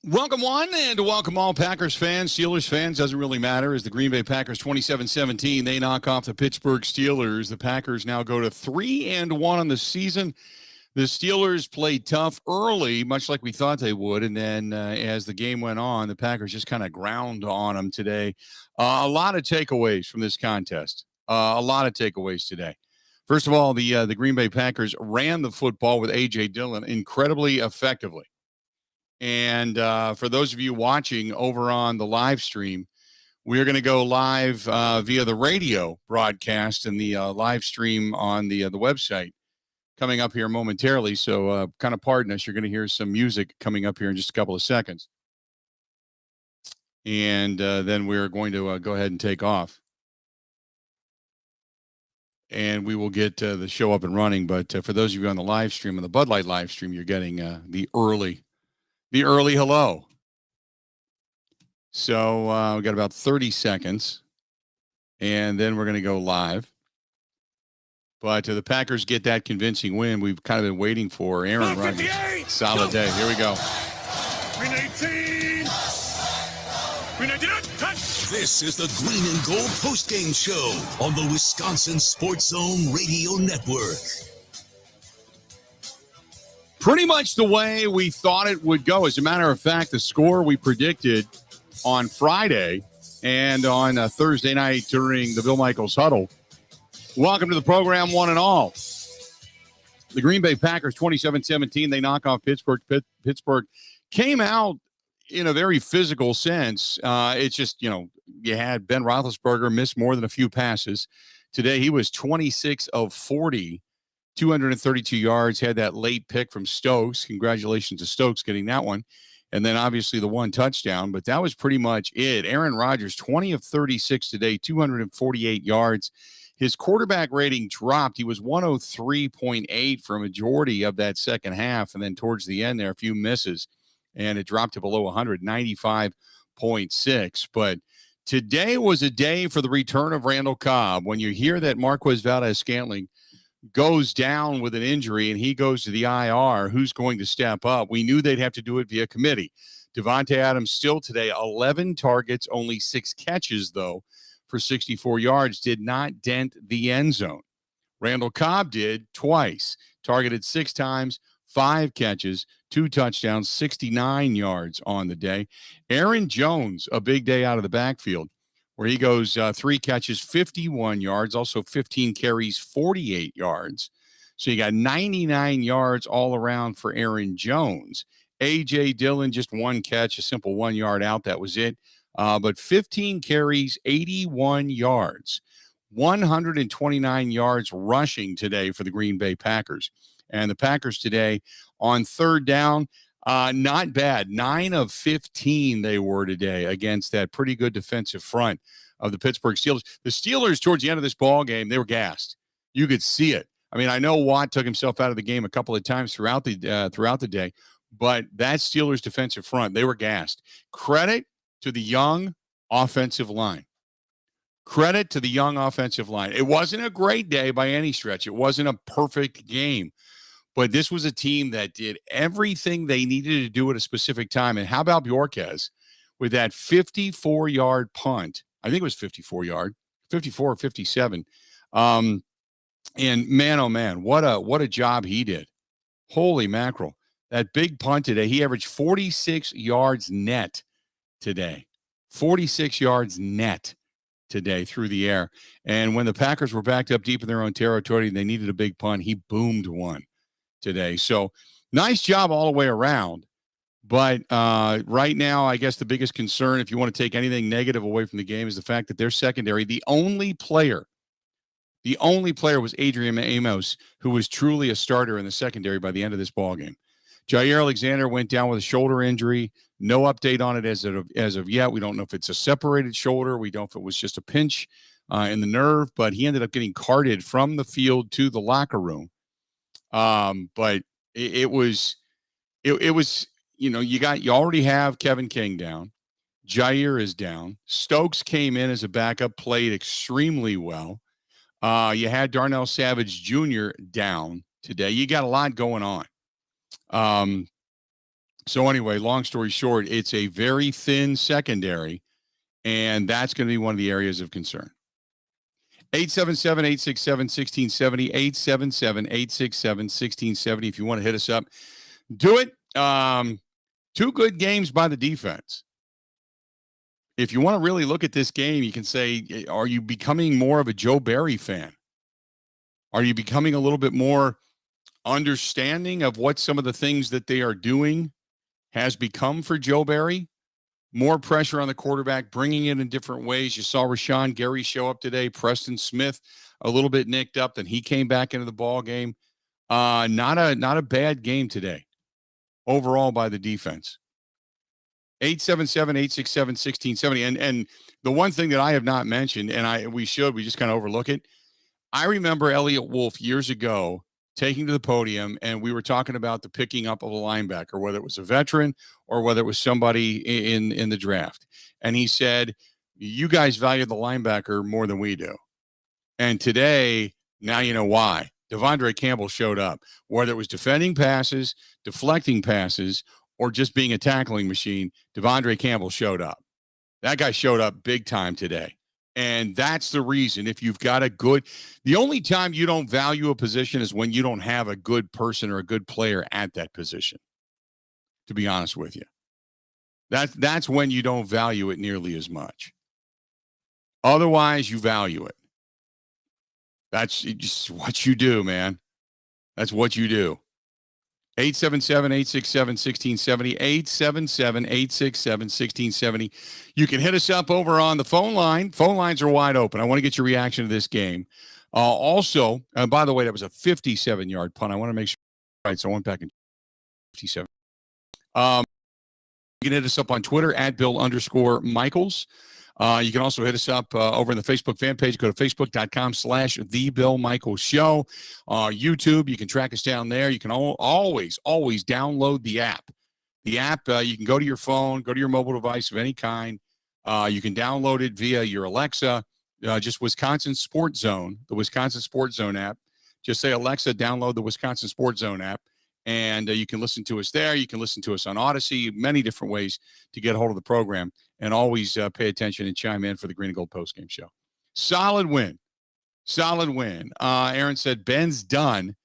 Welcome one and welcome all Packers fans, Steelers fans, doesn't really matter. As the Green Bay Packers 27-17, they knock off the Pittsburgh Steelers. The Packers now go to 3-1 on the season. The Steelers played tough early, much like we thought they would, and then as the game went on, the Packers just kind of ground on them today. A lot of takeaways from this contest. A lot of takeaways today. First of all, the Green Bay Packers ran the football with A.J. Dillon incredibly effectively. And for those of you watching over on the live stream, we're going to go live via the radio broadcast and the live stream on the website coming up here momentarily. So kind of pardon us. You're going to hear some music coming up here in just a couple of seconds. And then we're going to go ahead and take off. And we will get the show up and running. But for those of you on the live stream, on the Bud Light live stream, you're getting the early hello. So we got about 30 seconds, and then we're going to go live. But the Packers get that convincing win we've kind of been waiting for. Aaron Rodgers, solid day. Here we go. This is the Green and Gold postgame show on the Wisconsin Sports Zone Radio Network. Pretty much the way we thought it would go. As a matter of fact, the score we predicted on Friday and on Thursday night during the Bill Michaels huddle. Welcome to the program, one and all. The Green Bay Packers, 27-17, they knock off Pittsburgh. Pittsburgh came out in a very physical sense. It's just, you had Ben Roethlisberger miss more than a few passes. Today, he was 26 of 40. 232 yards, had that late pick from Stokes. Congratulations to Stokes getting that one. And then obviously the one touchdown, but that was pretty much it. Aaron Rodgers, 20 of 36 today, 248 yards. His quarterback rating dropped. He was 103.8 for a majority of that second half. And then towards the end there, a few misses, and it dropped to below 100, 95.6. But today was a day for the return of Randall Cobb. When you hear that Marquez Valdes-Scantling goes down with an injury and he goes to the IR, who's going to step up? We knew they'd have to do it via committee. Devontae Adams still today, 11 targets, only 6 catches, though, for 64 yards, did not dent the end zone. Randall Cobb did twice, targeted 6 times, 5 catches, 2 touchdowns, 69 yards on the day. Aaron Jones, a big day out of the backfield, where he goes 3 catches, 51 yards, also 15 carries, 48 yards. So you got 99 yards all around for Aaron Jones. A.J. Dillon, just 1 catch, a simple 1 yard out. That was it. But 15 carries, 81 yards, 129 yards rushing today for the Green Bay Packers. And the Packers today on third down, not bad. 9 of 15 they were today against that pretty good defensive front of the Pittsburgh Steelers. The Steelers, towards the end of this ball game, they were gassed. You could see it. I mean, I know Watt took himself out of the game a couple of times throughout the day, but that Steelers defensive front, they were gassed. Credit to the young offensive line. Credit to the young offensive line. It wasn't a great day by any stretch. It wasn't a perfect game. But this was a team that did everything they needed to do at a specific time. And how about Bjorquez with that 54-yard punt? I think it was 54 or 57. And man, oh man, what a job he did. Holy mackerel. That big punt today, he averaged 46 yards net today. 46 yards net today through the air. And when the Packers were backed up deep in their own territory and they needed a big punt, he boomed one today. So nice job all the way around. But right now, I guess the biggest concern, if you want to take anything negative away from the game, is the fact that their secondary, the only player was Adrian Amos, who was truly a starter in the secondary by the end of this ballgame. Jair Alexander went down with a shoulder injury. No update on it as of yet. We don't know if it's a separated shoulder. We don't know if it was just a pinch in the nerve, but he ended up getting carted from the field to the locker room. But it was, you already have Kevin King down. Jair is down. Stokes came in as a backup, played extremely well. You had Darnell Savage Jr. down today. You got a lot going on. So anyway, long story short, it's a very thin secondary, and that's going to be one of the areas of concern. 877-867-1670, 877-867-1670. If you want to hit us up, do it. Two good games by the defense. If you want to really look at this game, you can say, are you becoming more of a Joe Barry fan? Are you becoming a little bit more understanding of what some of the things that they are doing has become for Joe Barry? More pressure on the quarterback, bringing it in different ways. You saw Rashawn Gary show up today. Preston Smith a little bit nicked up. Then he came back into the ball game. Not a bad game today overall by the defense. 877-867-1670. And the one thing that I have not mentioned, and we just kind of overlook it. I remember Elliot Wolf years ago taking to the podium, and we were talking about the picking up of a linebacker, whether it was a veteran or whether it was somebody in the draft. And he said, you guys value the linebacker more than we do. And today, now you know why. Devondre Campbell showed up, whether it was defending passes, deflecting passes, or just being a tackling machine. Devondre Campbell showed up. That guy showed up big time today. And that's the reason. If you've got the only time you don't value a position is when you don't have a good person or a good player at that position, to be honest with you. That's when you don't value it nearly as much. Otherwise, you value it. That's just what you do, man. That's what you do. 877-867-1670, 877-867-1670. You can hit us up over on the phone line. Phone lines are wide open. I want to get your reaction to this game. Also, by the way, that was a 57-yard punt. I want to make sure. All right, so I went back in 57. You can hit us up on Twitter at Bill_Michaels. You can also hit us up over in the Facebook fan page. Go to facebook.com/The Bill Michaels Show. YouTube, you can track us down there. You can always download the app. The app, you can go to your phone, go to your mobile device of any kind. You can download it via your Alexa. Just Wisconsin Sports Zone, the Wisconsin Sports Zone app. Just say, Alexa, download the Wisconsin Sports Zone app. And you can listen to us there. You can listen to us on Odyssey, many different ways to get a hold of the program. And always pay attention and chime in for the Green and Gold postgame show. Solid win. Aaron said Ben's done.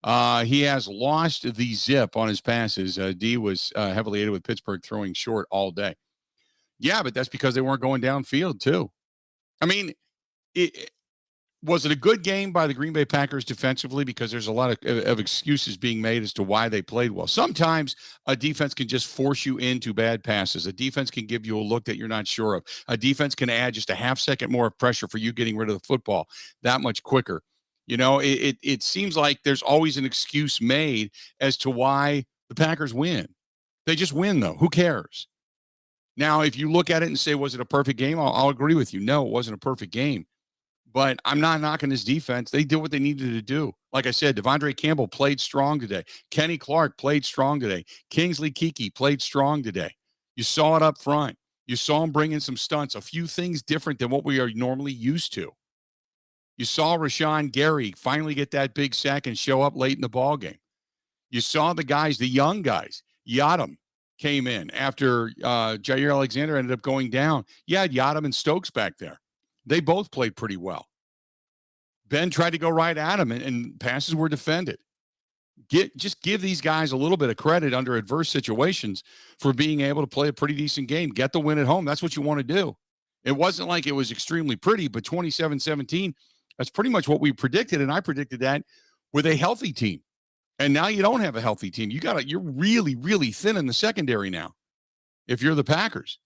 He has lost the zip on his passes. D was heavily aided with Pittsburgh throwing short all day. Yeah, but that's because they weren't going downfield, too. I mean, was it a good game by the Green Bay Packers defensively? Because there's a lot of excuses being made as to why they played well. Sometimes a defense can just force you into bad passes. A defense can give you a look that you're not sure of. A defense can add just a half second more of pressure for you getting rid of the football that much quicker. You know, it seems like there's always an excuse made as to why the Packers win. They just win, though. Who cares? Now, if you look at it and say, was it a perfect game? I'll agree with you. No, it wasn't a perfect game. But I'm not knocking this defense. They did what they needed to do. Like I said, Devondre Campbell played strong today. Kenny Clark played strong today. Kingsley Keke played strong today. You saw it up front. You saw him bring in some stunts, a few things different than what we are normally used to. You saw Rashawn Gary finally get that big sack and show up late in the ballgame. You saw the guys, the young guys. Yadam came in after Jair Alexander ended up going down. You had Yadam and Stokes back there. They both played pretty well. Ben tried to go right at him, and passes were defended. Just give these guys a little bit of credit under adverse situations for being able to play a pretty decent game. Get the win at home. That's what you want to do. It wasn't like it was extremely pretty, but 27-17, that's pretty much what we predicted, and I predicted that with a healthy team. And now you don't have a healthy team. You're really, really thin in the secondary now if you're the Packers.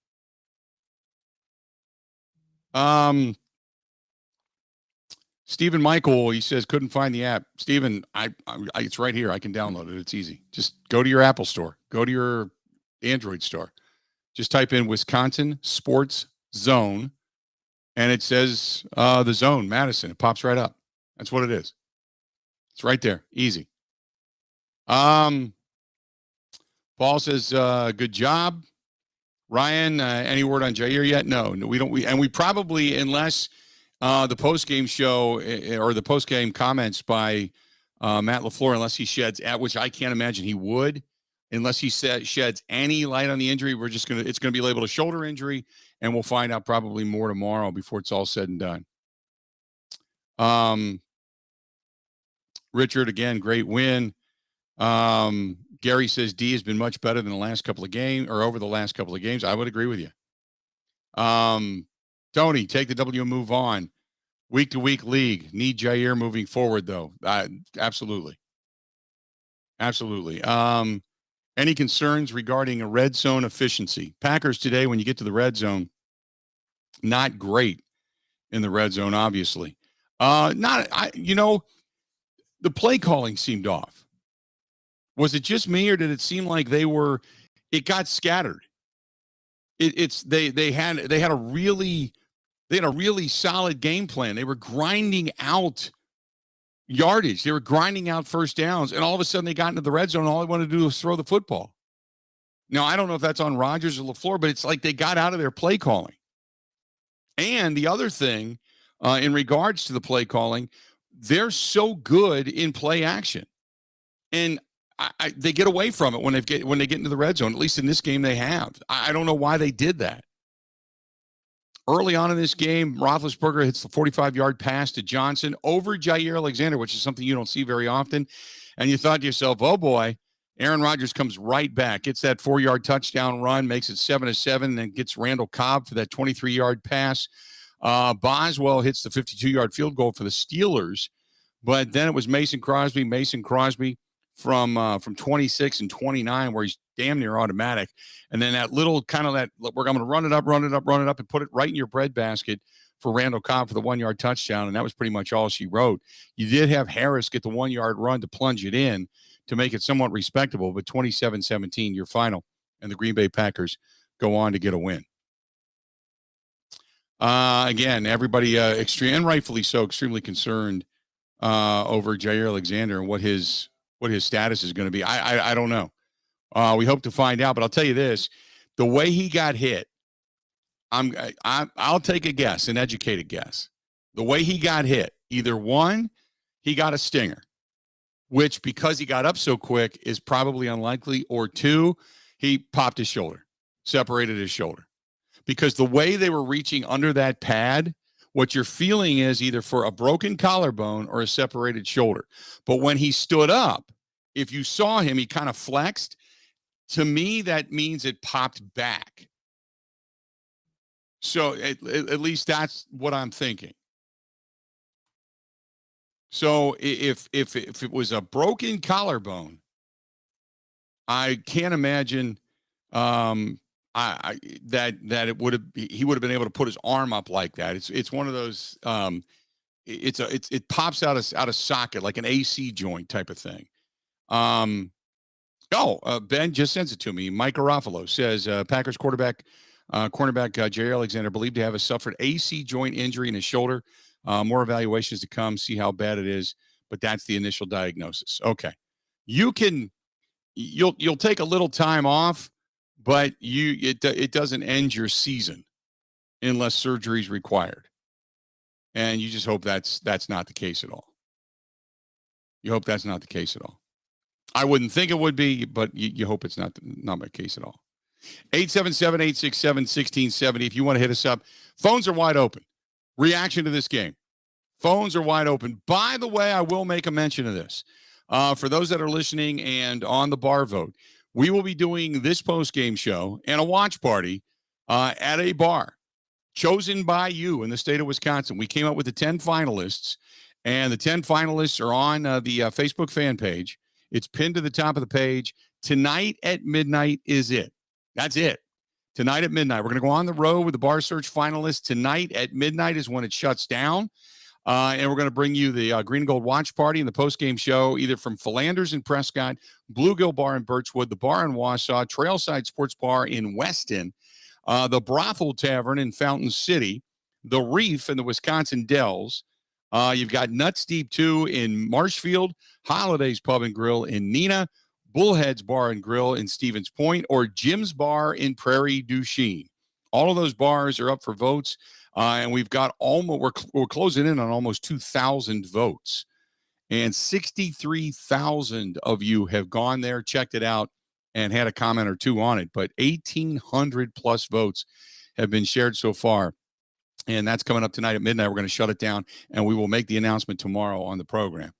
Stephen Michael, he says, couldn't find the app. Stephen, I it's right here. I can download it. It's easy. Just go to your Apple store. Go to your Android store. Just type in Wisconsin Sports Zone, and it says the Zone, Madison. It pops right up. That's what it is. It's right there. Easy. Paul says, good job. Ryan, any word on Jair yet? No, we don't. We probably, unless the post-game show or the post-game comments by Matt LaFleur, unless he sheds, at which I can't imagine he would, unless he sheds any light on the injury. It's going to be labeled a shoulder injury, and we'll find out probably more tomorrow before it's all said and done. Richard, again, great win. Gary says D has been much better than the last couple of games, or over the last couple of games. I would agree with you. Tony, take the W and move on. Week-to-week league. Need Jair moving forward, though. Absolutely. Absolutely. Any concerns regarding a red zone efficiency? Packers today, when you get to the red zone, not great in the red zone, obviously. The play calling seemed off. Was it just me, or did it seem like it got scattered? They had a really solid game plan. They were grinding out yardage. They were grinding out first downs, and all of a sudden they got into the red zone. And all they wanted to do was throw the football. Now, I don't know if that's on Rodgers or LaFleur, but it's like they got out of their play calling. And the other thing, in regards to the play calling, they're so good in play action, and they get away from it when they get into the red zone. At least in this game, they have. I don't know why they did that. Early on in this game, Roethlisberger hits the 45-yard pass to Johnson over Jair Alexander, which is something you don't see very often. And you thought to yourself, oh, boy, Aaron Rodgers comes right back, gets that 4-yard touchdown run, makes it 7-7, and then gets Randall Cobb for that 23-yard pass. Boswell hits the 52-yard field goal for the Steelers. But then it was Mason Crosby from 26 and 29, where he's damn near automatic. And then that little we're going to run it up, and put it right in your breadbasket for Randall Cobb for the 1-yard touchdown. And that was pretty much all she wrote. You did have Harris get the 1-yard run to plunge it in to make it somewhat respectable, but 27-17, your final. And the Green Bay Packers go on to get a win. Again, everybody and rightfully so, extremely concerned over Jair Alexander and what his status is going to be. I don't know. We hope to find out, but I'll tell you this: the way he got hit, I'll take a guess, an educated guess. The way he got hit, either one, he got a stinger, which because he got up so quick is probably unlikely, or two, he popped his shoulder, separated his shoulder. Because the way they were reaching under that pad, what you're feeling is either for a broken collarbone or a separated shoulder. But when he stood up, if you saw him, he kind of flexed. To me, that means it popped back. So at least that's what I'm thinking. So if it was a broken collarbone, I can't imagine that it he would have been able to put his arm up like that. It's one of those it pops out of socket like an AC joint type of thing. Ben just sends it to me. Mike Garofalo says Packers cornerback Jair Alexander believed to have suffered AC joint injury in his shoulder. More evaluations to come, see how bad it is, but that's the initial diagnosis. Okay, you'll take a little time off, but it doesn't end your season unless surgery is required, and you just hope that's not the case at all. You hope that's not the case at all. I wouldn't think it would be, but you hope it's not the case at all. 877-867-1670. If you want to hit us up, phones are wide open. Reaction to this game. Phones are wide open. By the way, I will make a mention of this. For those that are listening and on the bar vote, we will be doing this post-game show and a watch party at a bar chosen by you in the state of Wisconsin. We came up with the 10 finalists, and the 10 finalists are on the Facebook fan page. It's pinned to the top of the page. Tonight at midnight is it. That's it. Tonight at midnight. We're going to go on the road with the Bar Search finalists. Tonight at midnight is when it shuts down. And we're going to bring you the Green and Gold Watch Party and the postgame show, either from Philander's in Prescott, Bluegill Bar in Birchwood, the Bar in Wausau, Trailside Sports Bar in Weston, the Brothel Tavern in Fountain City, the Reef in the Wisconsin Dells. You've got Nuts Deep 2 in Marshfield, Holidays Pub and Grill in Neenah, Bullheads Bar and Grill in Stevens Point, or Jim's Bar in Prairie du Chien. All of those bars are up for votes, and we've got we're closing in on almost 2,000 votes, and 63,000 of you have gone there, checked it out, and had a comment or two on it. But 1,800 plus votes have been shared so far. And that's coming up tonight at midnight. We're going to shut it down, and we will make the announcement tomorrow on the program.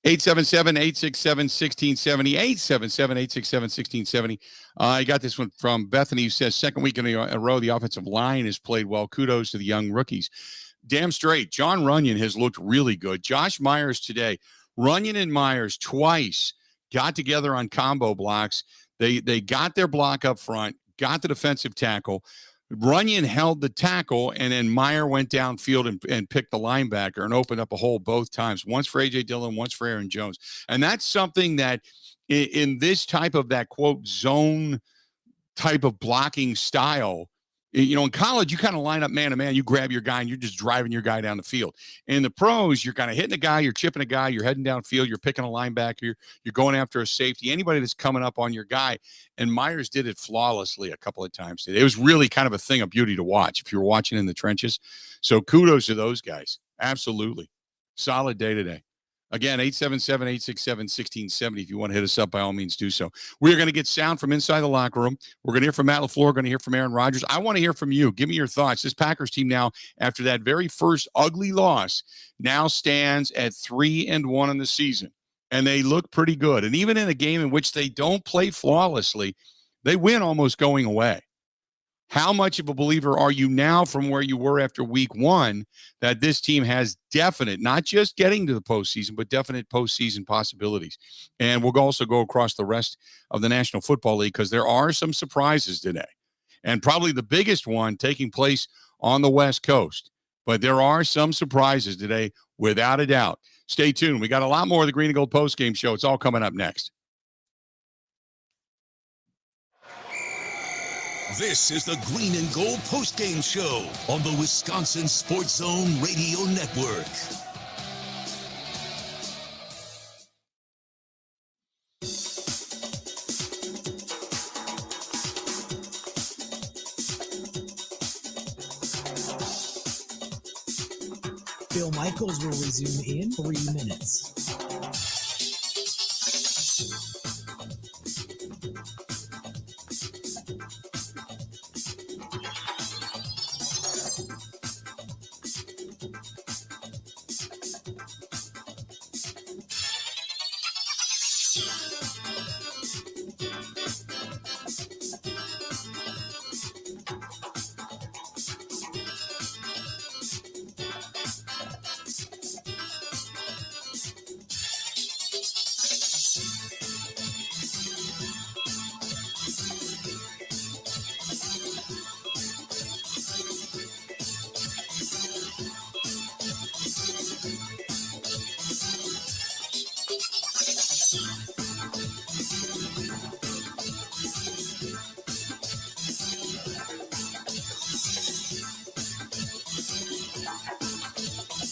877-867-1670, 877-867-1670. I got this one from Bethany, who says, second week in a row, the offensive line has played well. Kudos to the young rookies. Damn straight. John Runyon has looked really good. Josh Myers today. Runyon and Myers twice got together on combo blocks. They got their block up front, got the defensive tackle. Runyon held the tackle, and then Meyer went downfield and picked the linebacker and opened up a hole both times, once for A.J. Dillon, once for Aaron Jones. And that's something that in this type of that, quote, zone type of blocking style, you know, in college, you kind of line up man to man, you grab your guy, and you're just driving your guy down the field. In the pros, you're kind of hitting a guy, you're chipping a guy, you're heading downfield, you're picking a linebacker, you're going after a safety, anybody that's coming up on your guy. And Myers did it flawlessly a couple of times today. It was really kind of a thing of beauty to watch if you were watching in the trenches. So kudos to those guys. Absolutely. Solid day today. Again, 877-867-1670. If you want to hit us up, by all means, do so. We are going to get sound from inside the locker room. We're going to hear from Matt LaFleur. We're going to hear from Aaron Rodgers. I want to hear from you. Give me your thoughts. This Packers team now, after that very first ugly loss, now stands at 3-1 in the season. And they look pretty good. And even in a game in which they don't play flawlessly, they win almost going away. How much of a believer are you now from where you were after week one that this team has definite, not just getting to the postseason, but definite postseason possibilities? And we'll also go across the rest of the National Football League because there are some surprises today. And probably the biggest one taking place on the West Coast. But there are some surprises today, without a doubt. Stay tuned. We got a lot more of the Green and Gold postgame show. It's all coming up next. This is the Green and Gold postgame show on the Wisconsin Sports Zone Radio Network. Bill Michaels will resume in 3 minutes.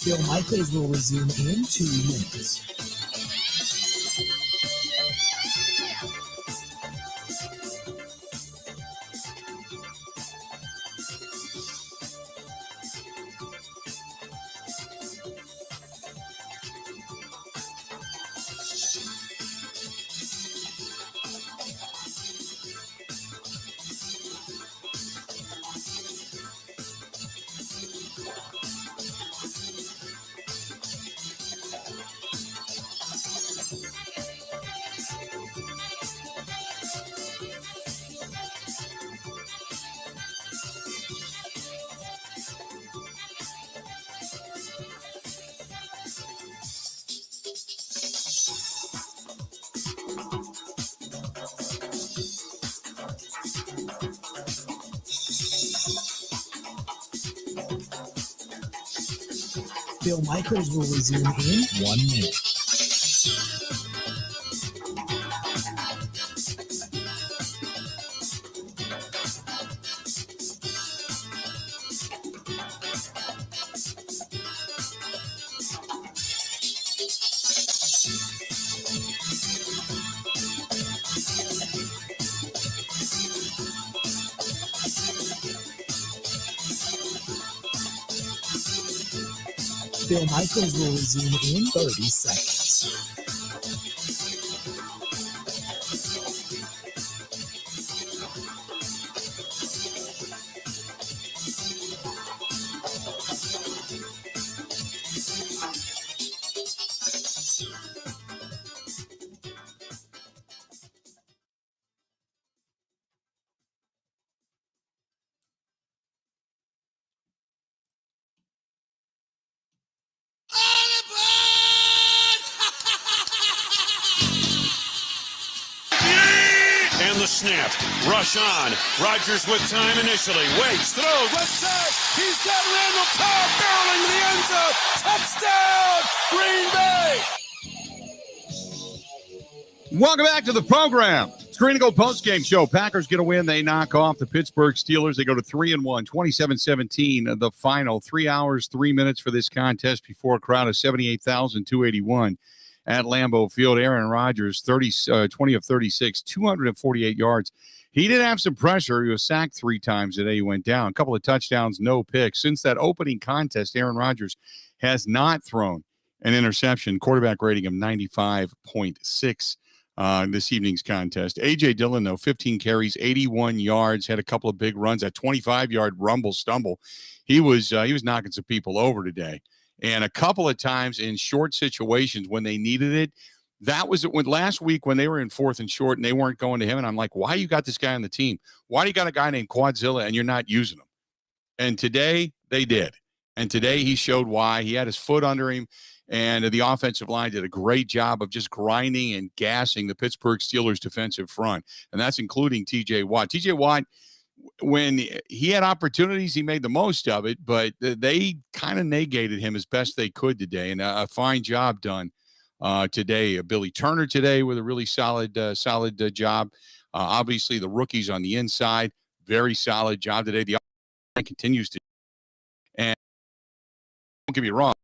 Bill Michaels will resume in 2 minutes. Bill Michaels will resume in 1 minute. Bill Michaels will resume in 30 seconds. snap. Rush on. Rodgers with time initially. Waits. Throws. Left side. He's got Randall Cobb barreling to the end zone. Touchdown, Green Bay. Welcome back to the program. It's Green and Gold postgame show. Packers get a win. They knock off the Pittsburgh Steelers. They go to 3-1, 27-17, the final. 3 hours, 3 minutes for this contest before a crowd of 78,281 at Lambeau Field. Aaron Rodgers, 20 of 36, 248 yards. He did have some pressure. He was sacked 3 times today. He went down. A couple of touchdowns, no picks. Since that opening contest, Aaron Rodgers has not thrown an interception. Quarterback rating of 95.6. This evening's contest. A.J. Dillon, though, 15 carries, 81 yards, had a couple of big runs, a 25-yard stumble. He was knocking some people over today. And a couple of times in short situations when they needed it, that was when last week when they were in 4th and short and they weren't going to him. And I'm like, why you got this guy on the team? Why do you got a guy named Quadzilla and you're not using him? And today they did. And today he showed why. He had his foot under him. And the offensive line did a great job of just grinding and gassing the Pittsburgh Steelers defensive front. And that's including T.J. Watt. T.J. Watt, when he had opportunities, he made the most of it, but they kind of negated him as best they could today. And a fine job done today. Billy Turner today with a really solid job. Obviously, the rookies on the inside, very solid job today. The offense continues to. And don't get me wrong.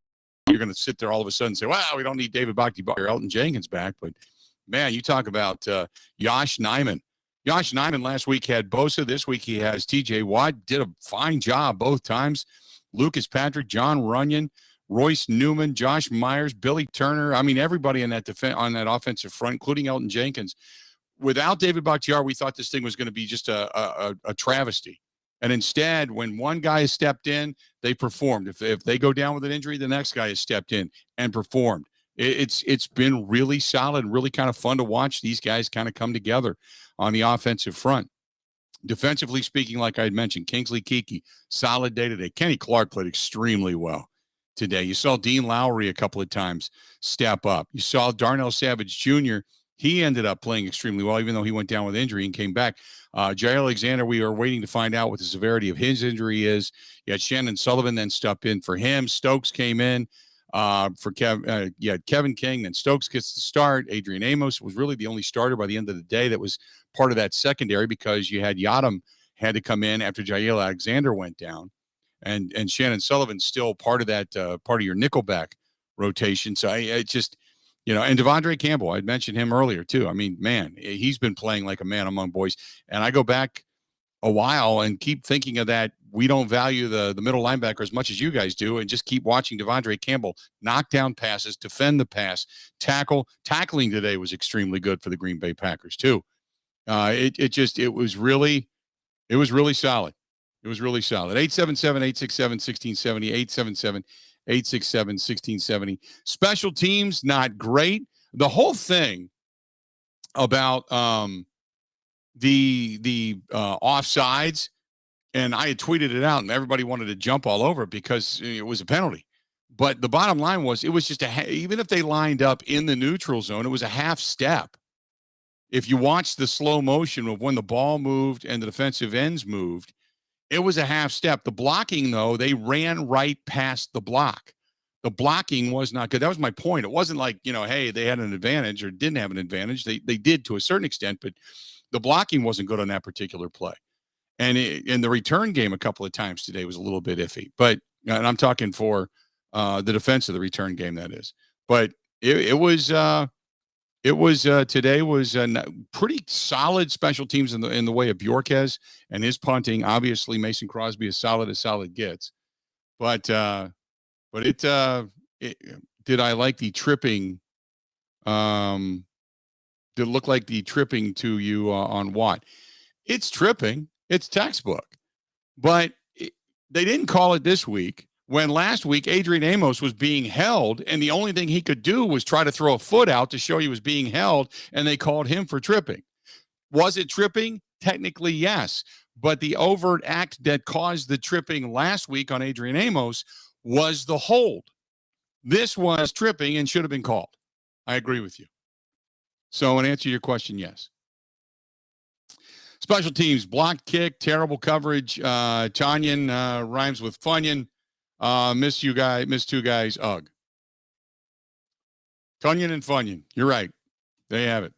You're going to sit there all of a sudden and say, wow, we don't need David Bakhtiari or Elton Jenkins back. But, man, you talk about Josh Nijman. Josh Nijman last week had Bosa. This week he has T.J. Watt. Did a fine job both times. Lucas Patrick, John Runyon, Royce Newman, Josh Myers, Billy Turner. I mean, everybody on that on that offensive front, including Elton Jenkins. Without David Bakhtiari, we thought this thing was going to be just a travesty. And instead, when one guy has stepped in, they performed. If they go down with an injury, the next guy has stepped in and performed. It's been really solid, really kind of fun to watch these guys kind of come together on the offensive front. Defensively speaking, like I had mentioned, Kingsley Keke, solid day today. Kenny Clark played extremely well today. You saw Dean Lowry a couple of times step up. You saw Darnell Savage Jr., he ended up playing extremely well, even though he went down with injury and came back. Jay Alexander, we are waiting to find out what the severity of his injury is. You had Shannon Sullivan then step in for him. Stokes came in for Kevin King. Then Stokes gets the start. Adrian Amos was really the only starter by the end of the day that was part of that secondary because you had Yadam had to come in after Jair Alexander went down. And Shannon Sullivan still part of that, part of your nickelback rotation. So it just – and Devondre Campbell, I'd mentioned him earlier too. I mean, man, he's been playing like a man among boys. And I go back a while and keep thinking of that. We don't value the middle linebacker as much as you guys do, and just keep watching Devondre Campbell knock down passes, defend the pass, tackling today was extremely good for the Green Bay Packers too. It was really solid. It was really solid. 877-867-1670, 877-867-1670. Special teams, not great. The whole thing about the offsides, and I had tweeted it out, and everybody wanted to jump all over it because it was a penalty. But the bottom line was it was just even if they lined up in the neutral zone, it was a half step. If you watch the slow motion of when the ball moved and the defensive ends moved, it was a half step. The blocking, though, they ran right past the block. The blocking was not good. That was my point. It wasn't like, hey, they had an advantage or didn't have an advantage. They did to a certain extent, but the blocking wasn't good on that particular play. And in the return game a couple of times today was a little bit iffy. But, and I'm talking for the defense of the return game, that is. But it was today was pretty solid special teams in the way of Bjorquez and his punting. Obviously, Mason Crosby as solid gets, but did I like the tripping? Did it look like the tripping to you on Watt? It's tripping. It's textbook, but they didn't call it this week. When last week Adrian Amos was being held and the only thing he could do was try to throw a foot out to show he was being held, and they called him for tripping. Was it tripping? Technically, yes. But the overt act that caused the tripping last week on Adrian Amos was the hold. This was tripping and should have been called. I agree with you. So in answer to your question, yes. Special teams, blocked kick, terrible coverage. Tanyan rhymes with Funyon. Miss two guys. Ugh. Tunyon and Funyon. You're right. There you have it.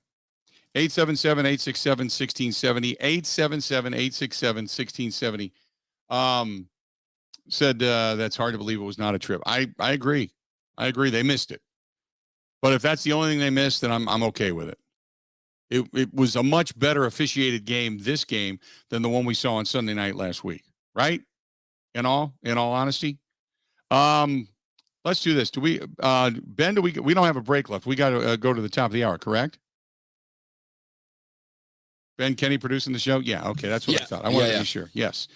877-867-1670. 877-867-1670. Said that's hard to believe it was not a trip. I agree. They missed it. But if that's the only thing they missed, then I'm okay with it. It was a much better officiated game, this game, than the one we saw on Sunday night last week, right? In all honesty. Let's do this. Do we, Ben? We don't have a break left. We got to go to the top of the hour, correct? Ben Kenny producing the show? Yeah, okay, that's what I thought. I wanted to be sure. Yes.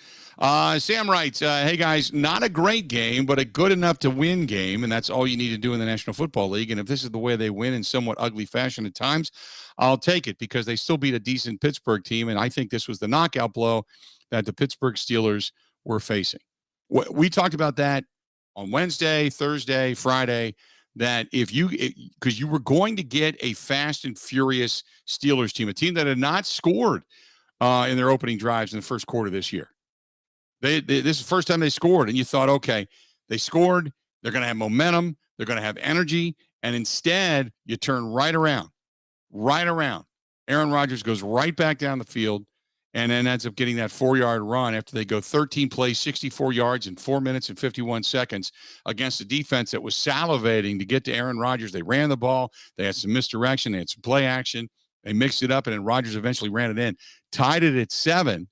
Sam writes, hey, guys, not a great game, but a good enough to win game, and that's all you need to do in the National Football League. And if this is the way they win in somewhat ugly fashion at times, I'll take it because they still beat a decent Pittsburgh team, and I think this was the knockout blow that the Pittsburgh Steelers were facing. We talked about that on Wednesday, Thursday, Friday, that because you were going to get a fast and furious Steelers team, a team that had not scored in their opening drives in the first quarter this year. This is the first time they scored, and you thought, okay, they scored, they're going to have momentum, they're going to have energy, and instead you turn right around. Aaron Rodgers goes right back down the field and then ends up getting that 4-yard run after they go 13 plays, 64 yards in 4 minutes and 51 seconds against a defense that was salivating to get to Aaron Rodgers. They ran the ball. They had some misdirection. They had some play action. They mixed it up, and then Rodgers eventually ran it in, tied it at 7.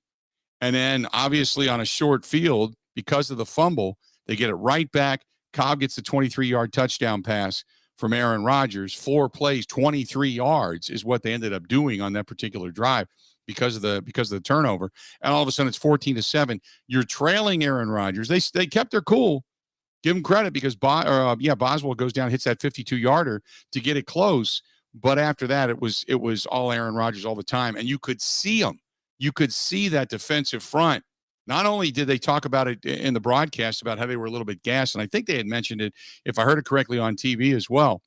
And then, obviously, on a short field, because of the fumble, they get it right back. Cobb gets the 23-yard touchdown pass from Aaron Rodgers. 4 plays, 23 yards is what they ended up doing on that particular drive because of the turnover. And all of a sudden, it's 14-7. You're trailing Aaron Rodgers. They kept their cool. Give them credit because Boswell goes down, hits that 52-yarder to get it close. But after that, it was all Aaron Rodgers all the time, and you could see him. You could see that defensive front. Not only did they talk about it in the broadcast about how they were a little bit gassed, and I think they had mentioned it, if I heard it correctly, on TV as well,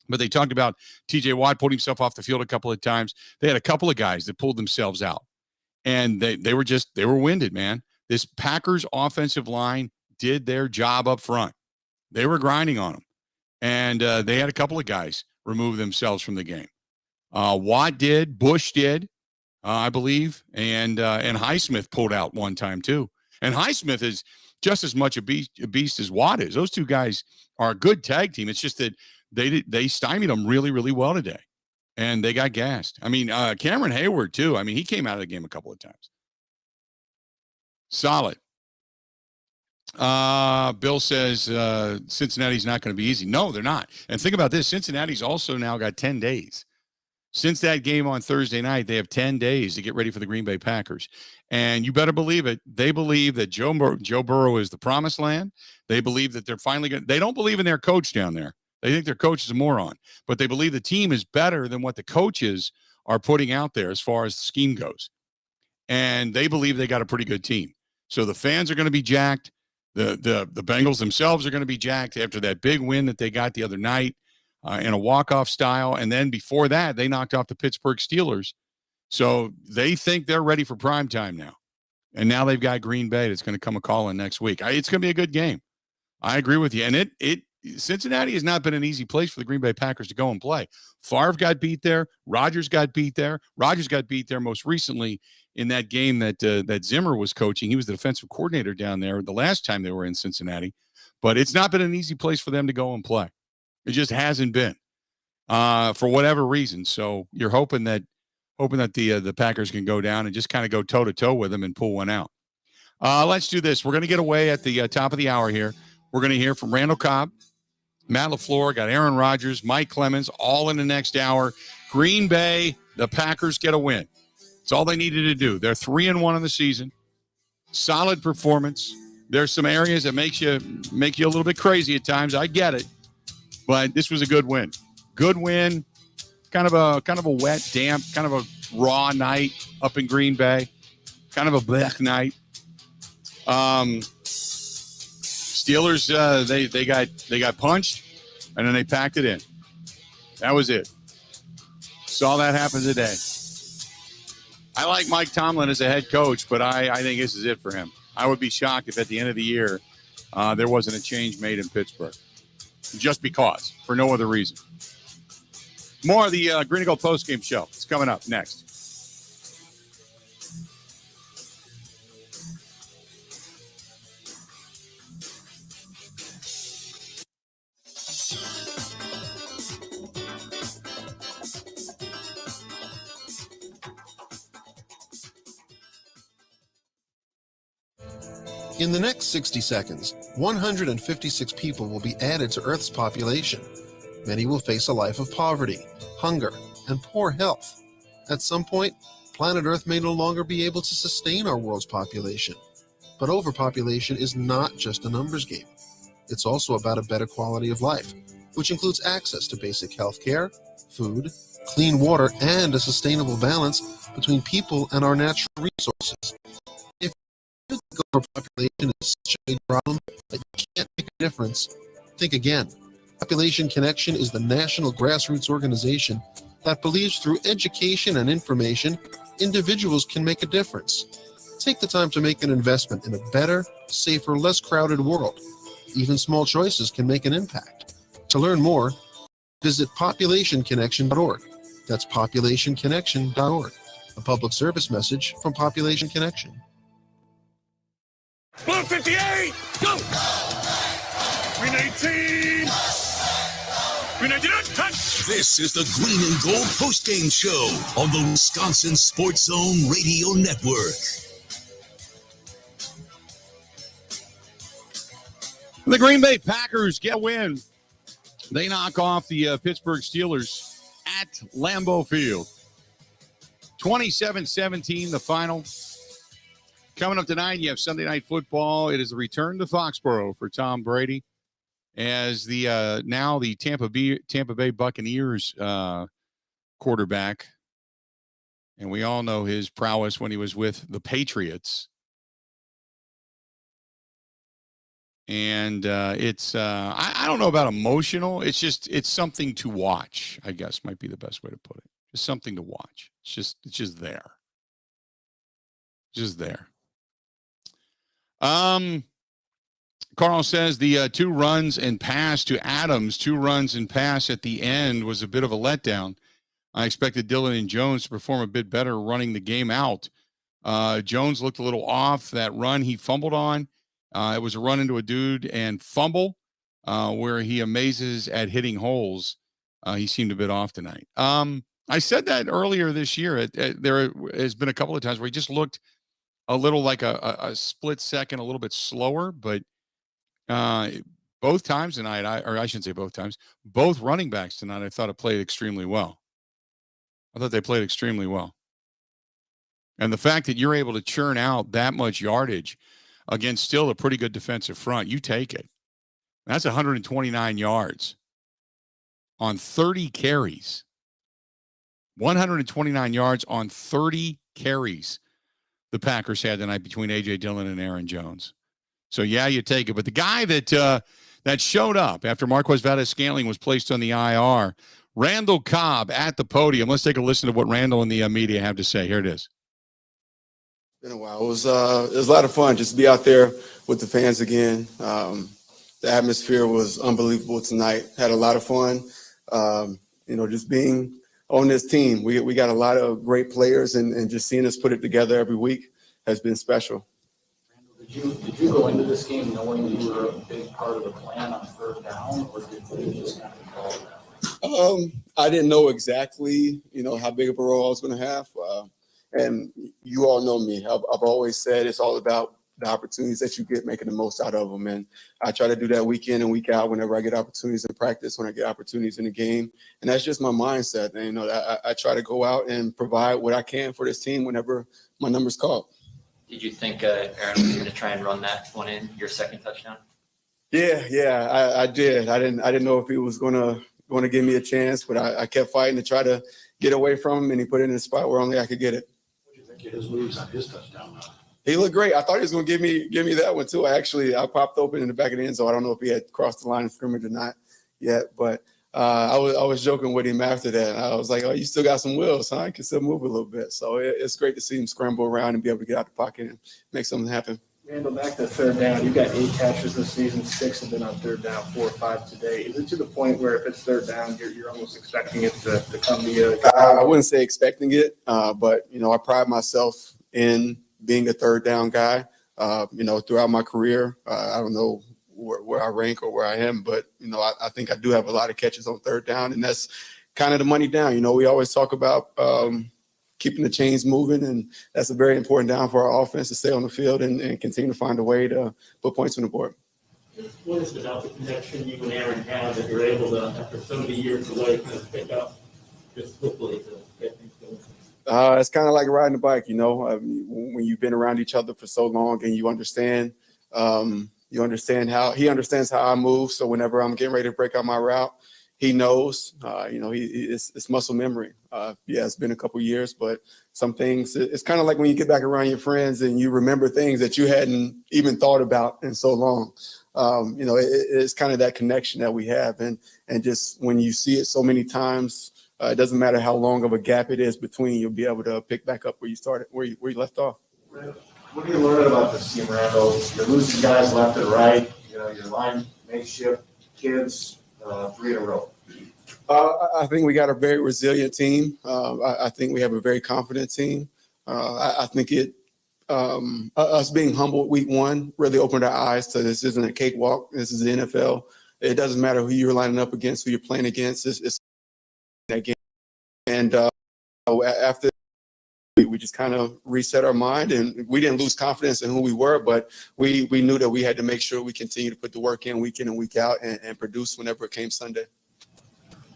but they talked about T.J. Watt pulling himself off the field a couple of times. They had a couple of guys that pulled themselves out, and they were winded, man. This Packers offensive line did their job up front. They were grinding on them, and they had a couple of guys remove themselves from the game. Watt did, Bush did. I believe, and Highsmith pulled out one time too. And Highsmith is just as much a beast as Watt is. Those two guys are a good tag team. It's just that they stymied them really, really well today, and they got gassed. I mean, Cameron Hayward too. I mean, he came out of the game a couple of times. Solid. Bill says Cincinnati's not going to be easy. No, they're not. And think about this: Cincinnati's also now got 10 days. Since that game on Thursday night, they have 10 days to get ready for the Green Bay Packers. And you better believe it. They believe that Joe Burrow is the promised land. They believe that they're finally going to – they don't believe in their coach down there. They think their coach is a moron. But they believe the team is better than what the coaches are putting out there as far as the scheme goes. And they believe they got a pretty good team. So the fans are going to be jacked. The Bengals themselves are going to be jacked after that big win that they got the other night. In a walk-off style. And then before that, they knocked off the Pittsburgh Steelers. So they think they're ready for prime time now. And now they've got Green Bay that's going to come a-calling next week. It's going to be a good game. I agree with you. And Cincinnati has not been an easy place for the Green Bay Packers to go and play. Favre got beat there. Rodgers got beat there. Rodgers got beat there most recently in that game that Zimmer was coaching. He was the defensive coordinator down there the last time they were in Cincinnati. But it's not been an easy place for them to go and play. It just hasn't been for whatever reason. So you're hoping that the Packers can go down and just kind of go toe-to-toe with them and pull one out. Let's do this. We're going to get away at the top of the hour here. We're going to hear from Randall Cobb, Matt LaFleur, got Aaron Rodgers, Mike Clemens, all in the next hour. Green Bay, the Packers get a win. It's all they needed to do. They're 3-1 in the season. Solid performance. There's some areas that make you a little bit crazy at times. I get it. But this was a good win. Good win. Kind of a wet, damp, kind of a raw night up in Green Bay. Kind of a blech night. Steelers, they got punched, and then they packed it in. That was it. Saw that happen today. I like Mike Tomlin as a head coach, but I think this is it for him. I would be shocked if at the end of the year there wasn't a change made in Pittsburgh. Just because, for no other reason. More of the Green and Gold postgame show. It's coming up next. In the next 60 seconds, 156 people will be added to Earth's population. Many will face a life of poverty, hunger, and poor health. At some point, planet Earth may no longer be able to sustain our world's population. But overpopulation is not just a numbers game. It's also about a better quality of life, which includes access to basic health care, food, clean water, and a sustainable balance between people and our natural resources. If you think overpopulation is such a big problem that you can't make a difference, think again. Population Connection is the national grassroots organization that believes through education and information, individuals can make a difference. Take the time to make an investment in a better, safer, less crowded world. Even small choices can make an impact. To learn more, visit populationconnection.org. That's populationconnection.org. A public service message from Population Connection. Blue 58, go! Green 18. Green 19, touch! This is the Green and Gold postgame show on the Wisconsin Sports Zone Radio Network. The Green Bay Packers get a win. They knock off the Pittsburgh Steelers at Lambeau Field. 27-17, the final. Coming up tonight, you have Sunday Night Football. It is the return to Foxborough for Tom Brady as the now the Tampa Bay Buccaneers quarterback. And we all know his prowess when he was with the Patriots. And it's I don't know about emotional. It's something to watch, I guess might be the best way to put it. Just something to watch. It's just there. Just there. Carl says the 2 runs and pass to Adams, 2 runs and pass at the end was a bit of a letdown. I expected Dillon and Jones to perform a bit better running the game out. Jones looked a little off that run he fumbled on. It was a run into a dude and fumble where he amazes at hitting holes. He seemed a bit off tonight. I said that earlier this year. There has been a couple of times where he just looked a little like a split second, a little bit slower, but both times tonight, I shouldn't say both times, both running backs tonight, I thought it played extremely well. I thought they played extremely well. And the fact that you're able to churn out that much yardage against still a pretty good defensive front, you take it. That's 129 yards on 30 carries. 129 yards on 30 carries the Packers had tonight between A.J. Dillon and Aaron Jones. So, yeah, you take it. But the guy that showed up after Marquez Valdes-Scantling was placed on the IR, Randall Cobb at the podium. Let's take a listen to what Randall and the media have to say. Here it is. Been a while. It was a lot of fun just to be out there with the fans again. The atmosphere was unbelievable tonight. Had a lot of fun. Just being on this team. We got a lot of great players, and just seeing us put it together every week has been special. Randall, did you go into this game knowing you were a big part of the plan on 3rd down, or did you just kind of call that? I didn't know exactly, how big of a role I was going to have. And you all know me. I've always said it's all about the opportunities that you get, making the most out of them. And I try to do that week in and week out whenever I get opportunities in practice, when I get opportunities in the game. And that's just my mindset. And, I try to go out and provide what I can for this team whenever my number's called. Did you think Aaron was going to try and run that one in, your second touchdown? Yeah, I did. I didn't know if he was going to give me a chance, but I kept fighting to try to get away from him, and he put it in a spot where only I could get it. What do you think of his moves on his touchdown? He looked great. I thought he was going to give me that one too. I popped open in the back of the end zone. I don't know if he had crossed the line of scrimmage or not yet, but I was joking with him after that. I was like, "Oh, you still got some wheels, huh? I can still move a little bit." So it's great to see him scramble around and be able to get out the pocket and make something happen. Randall, back to third down. You've got 8 catches this season. 6 have been on third down, 4 or 5 today. Is it to the point where if it's third down, you're almost expecting it to come to you? I wouldn't say expecting it, but I pride myself in being a third down guy. Throughout my career, I don't know where I rank or where I am, but I think I do have a lot of catches on third down, and that's kind of the money down. We always talk about keeping the chains moving, and that's a very important down for our offense to stay on the field and continue to find a way to put points on the board. What is it about the connection you and Aaron have that you're able to, after so many years away, kind of pick up just quickly to get things going? It's kind of like riding a bike, when you've been around each other for so long and you understand he understands how I move. So whenever I'm getting ready to break out my route, he knows, it's muscle memory. It's been a couple years, but some things, it's kind of like when you get back around your friends and you remember things that you hadn't even thought about in so long. It's kind of that connection that we have. And just when you see it so many times, it doesn't matter how long of a gap it is between, you'll be able to pick back up where you started, where you left off. What are you learning about this team, Randall? You're losing guys left and right. Your line makeshift kids, 3 in a row. I think we got a very resilient team. I think we have a very confident team. I think us being humble week 1 really opened our eyes to this isn't a cakewalk. This is the NFL. It doesn't matter who you're lining up against, who you're playing against. It's that game. And after we just kind of reset our mind, and we didn't lose confidence in who we were, but we knew that we had to make sure we continue to put the work in week and week out and produce whenever it came Sunday.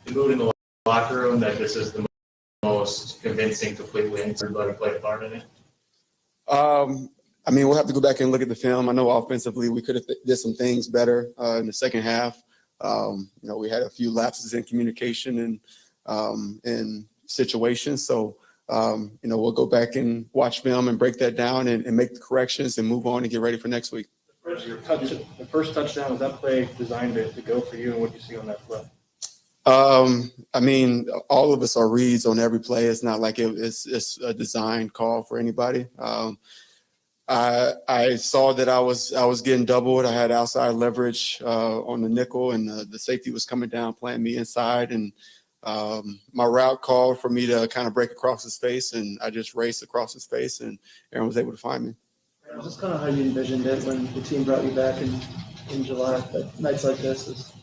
You moved in the locker room that this is the most convincing complete win. Everybody played a part in it. We'll have to go back and look at the film. I know offensively we could have did some things better in the second half. We had a few lapses in communication and situations. So, we'll go back and watch film and break that down and make the corrections and move on and get ready for next week. The first touchdown, was that play designed to go for you, and what do you see on that play? All of us are reads on every play. It's not like it's a designed call for anybody. I saw that I was getting doubled. I had outside leverage on the nickel, and the safety was coming down, playing me inside, and my route called for me to kind of break across his face, and I just raced across his face, and Aaron was able to find me. Is this kind of how you envisioned it when the team brought you back in July? That nights like this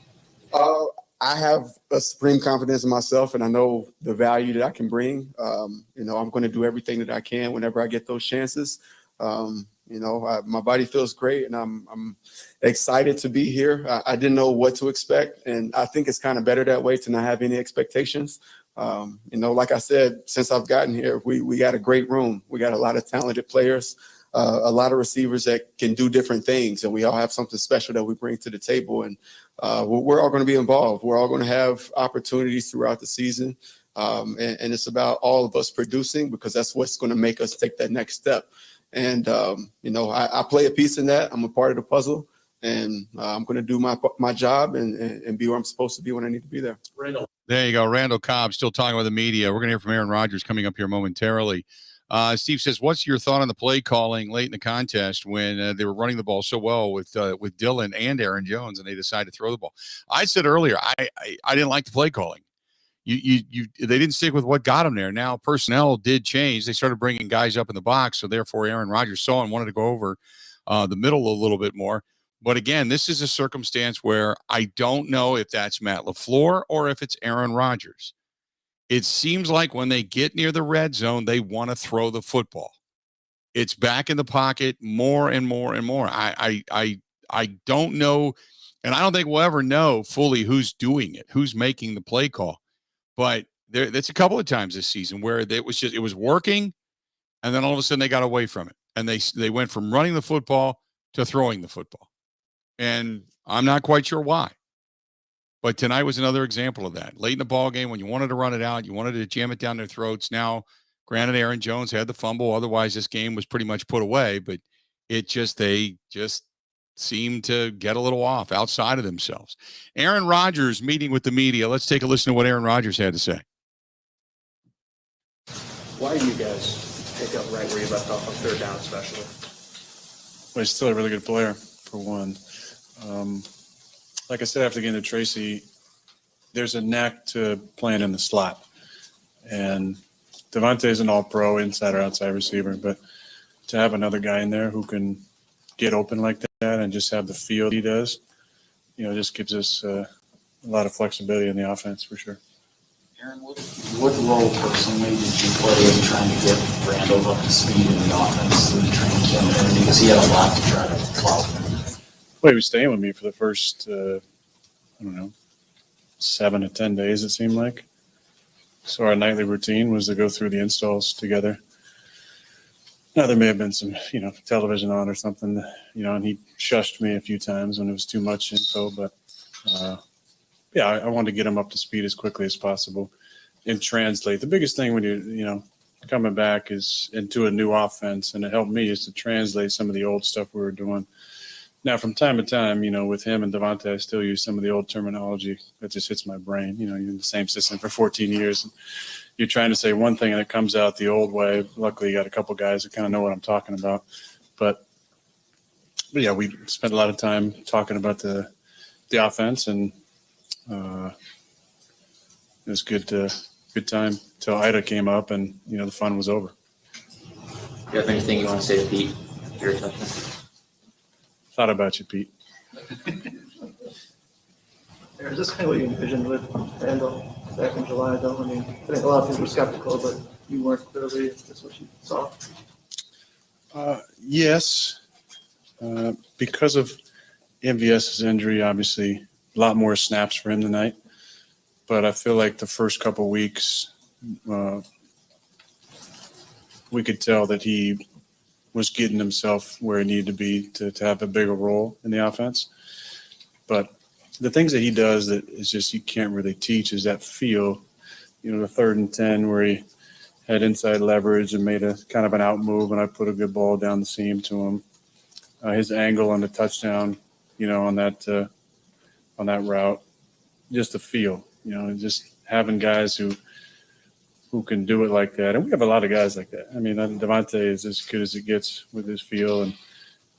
I have a supreme confidence in myself, and I know the value that I can bring. I'm going to do everything that I can whenever I get those chances. My body feels great, and I'm excited to be here. I didn't know what to expect, and I think it's kind of better that way to not have any expectations. Like I said, since I've gotten here, we got a great room. We got a lot of talented players, a lot of receivers that can do different things, and we all have something special that we bring to the table. And we're all going to be involved. We're all going to have opportunities throughout the season, and it's about all of us producing, because that's what's going to make us take that next step. And, I play a piece in that. I'm a part of the puzzle, and I'm going to do my job and be where I'm supposed to be when I need to be there. Randall. There you go. Randall Cobb still talking with the media. We're going to hear from Aaron Rodgers coming up here momentarily. Steve says, what's your thought on the play calling late in the contest when they were running the ball so well with Dillon and Aaron Jones, and they decided to throw the ball? I said earlier, I didn't like the play calling. They didn't stick with what got them there. Now personnel did change. They started bringing guys up in the box, so therefore Aaron Rodgers saw and wanted to go over the middle a little bit more. But again, this is a circumstance where I don't know if that's Matt LaFleur or if it's Aaron Rodgers. It seems like when they get near the red zone, they want to throw the football. It's back in the pocket more and more and more. I don't know, and I don't think we'll ever know fully who's doing it, who's making the play call. But that's a couple of times this season where it was working, and then all of a sudden they got away from it, and they went from running the football to throwing the football, and I'm not quite sure why. But tonight was another example of that. Late in the ball game, when you wanted to run it out, you wanted to jam it down their throats. Now, granted, Aaron Jones had the fumble. Otherwise, this game was pretty much put away. But they just seem to get a little off outside of themselves. Aaron Rodgers meeting with the media. Let's take a listen to what Aaron Rodgers had to say. Why do you guys pick up right where you left off on third down, especially? Well, he's still a really good player, for one. Like I said after getting to Tracy, there's a knack to playing in the slot. And Devontae is an all-pro inside or outside receiver, but to have another guy in there who can get open like that and just have the feel he does, just gives us a lot of flexibility in the offense for sure. Aaron, what role personally did you play in trying to get Randall up to speed in the offense through the training camp and everything? Because he had a lot to try to follow him. Well, he was staying with me for the first, 7 to 10 days, it seemed like. So our nightly routine was to go through the installs together. Now, there may have been some, television on or something, and he shushed me a few times when it was too much info. But, I wanted to get him up to speed as quickly as possible and translate. The biggest thing when you're, coming back is into a new offense, and it helped me, is to translate some of the old stuff we were doing. Now, from time to time, with him and Devontae, I still use some of the old terminology that just hits my brain. You're in the same system for 14 years. And you're trying to say one thing and it comes out the old way. Luckily, you got a couple guys that kind of know what I'm talking about. But yeah, we spent a lot of time talking about the offense, and it was good time till Ida came up, and the fun was over. You have anything you want to say to Pete? Your touchdown. Thought about you, Pete. Is this kind of what you envisioned with Randall back in July, though? I mean, I think a lot of people were skeptical, but you weren't clearly. That's what you saw. Yes, because of MVS's injury, obviously a lot more snaps for him tonight. But I feel like the first couple weeks, we could tell that he was getting himself where he needed to be to have a bigger role in the offense. But the things that he does that is just you can't really teach is that feel. The 3rd and 10 where he had inside leverage and made a kind of an out move, and I put a good ball down the seam to him. His angle on the touchdown, on that route, just the feel. Just having guys who can do it like that. And we have a lot of guys like that. I mean, Devontae is as good as it gets with his feel, and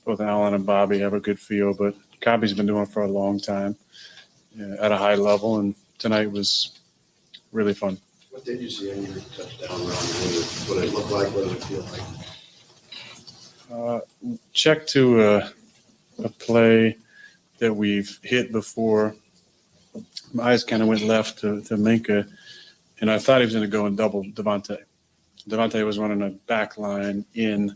both Alan and Bobby have a good feel. But Cobb's been doing it for a long time at a high level, and tonight was really fun. What did you see on your touchdown run? What did it look like? What did it feel like? Check to a play that we've hit before. My eyes kind of went left to Minka, and I thought he was going to go and double Devontae. Devontae was running a back line in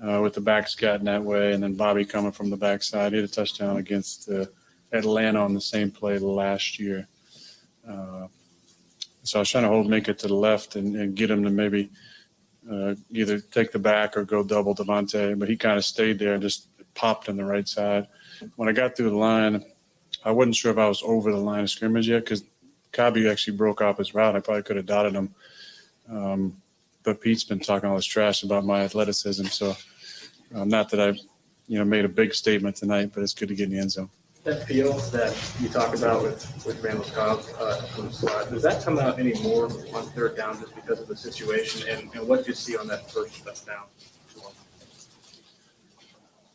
with the back scatting that way, and then Bobby coming from the backside. He had a touchdown against Atlanta on the same play last year. So I was trying to hold Minka to the left and get him to maybe either take the back or go double Devontae, but he kind of stayed there and just popped on the right side. When I got through the line, I wasn't sure if I was over the line of scrimmage yet because Cobb actually broke off his route. I probably could have dotted him. But Pete's been talking all this trash about my athleticism. So not that I, made a big statement tonight, but it's good to get in the end zone. That feel that you talk about with Randall Cobb from the slot, does that come out any more on third down just because of the situation? And what do you see on that first touchdown?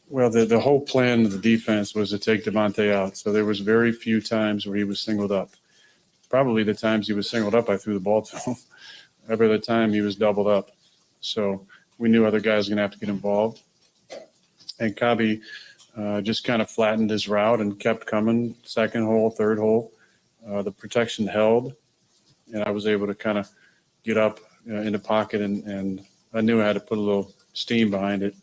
Well, the whole plan of the defense was to take Devontae out. So there was very few times where he was singled up. Probably the times he was singled up, I threw the ball to him. Every other time he was doubled up. So we knew other guys were going to have to get involved. And Cobby just kind of flattened his route and kept coming. Second hole, third hole. The protection held, and I was able to kind of get up in the pocket, and I knew I had to put a little steam behind it.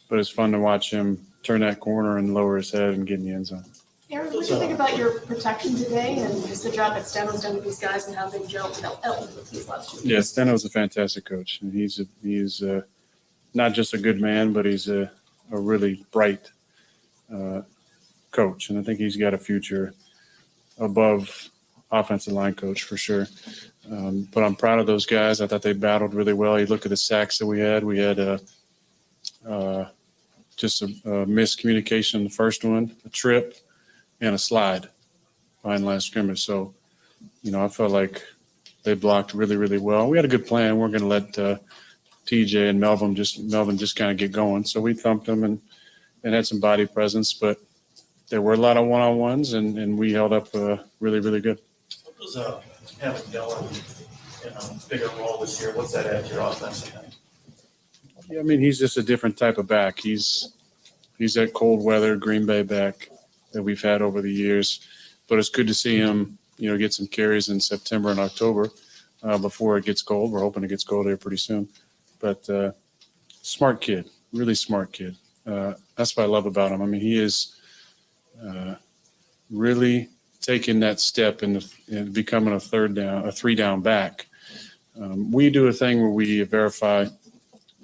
But it's fun to watch him turn that corner and lower his head and get in the end zone. Aaron, what do you think about your protection today and just the job that Steno's done with these guys and how they've gelled with these last 2 weeks? Yeah, Steno's a fantastic coach, and he's not just a good man, but he's a really bright coach, and I think he's got a future above offensive line coach for sure. But I'm proud of those guys. I thought they battled really well. You look at the sacks that we had. We had just a miscommunication in the first one, a trip, and a slide behind the last scrimmage. So, I felt like they blocked really, really well. We had a good plan. We're going to let TJ and Melvin just kind of get going. So we thumped them and had some body presence, but there were a lot of one-on-ones, and we held up really, really good. What was having Dillon in a bigger role this year? What's that add to your offense, I think? Yeah, I mean, he's just a different type of back. He's that cold weather Green Bay back that we've had over the years. But it's good to see him, get some carries in September and October before it gets cold. We're hoping it gets cold here pretty soon. But smart kid, really smart kid. That's what I love about him. I mean, he is really taking that step in becoming a 3-down back. We do a thing where we verify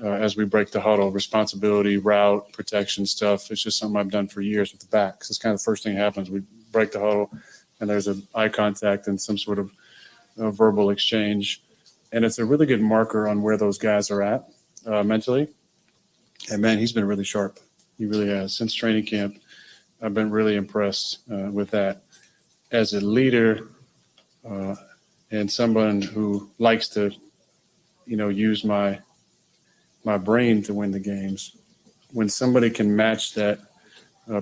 as we break the huddle, responsibility, route, protection stuff. It's just something I've done for years with the backs. It's kind of the first thing that happens. We break the huddle, and there's an eye contact and some sort of verbal exchange. And it's a really good marker on where those guys are at mentally. And, man, he's been really sharp. He really has. Since training camp, I've been really impressed with that. As a leader and someone who likes to, use my brain to win the games, when somebody can match that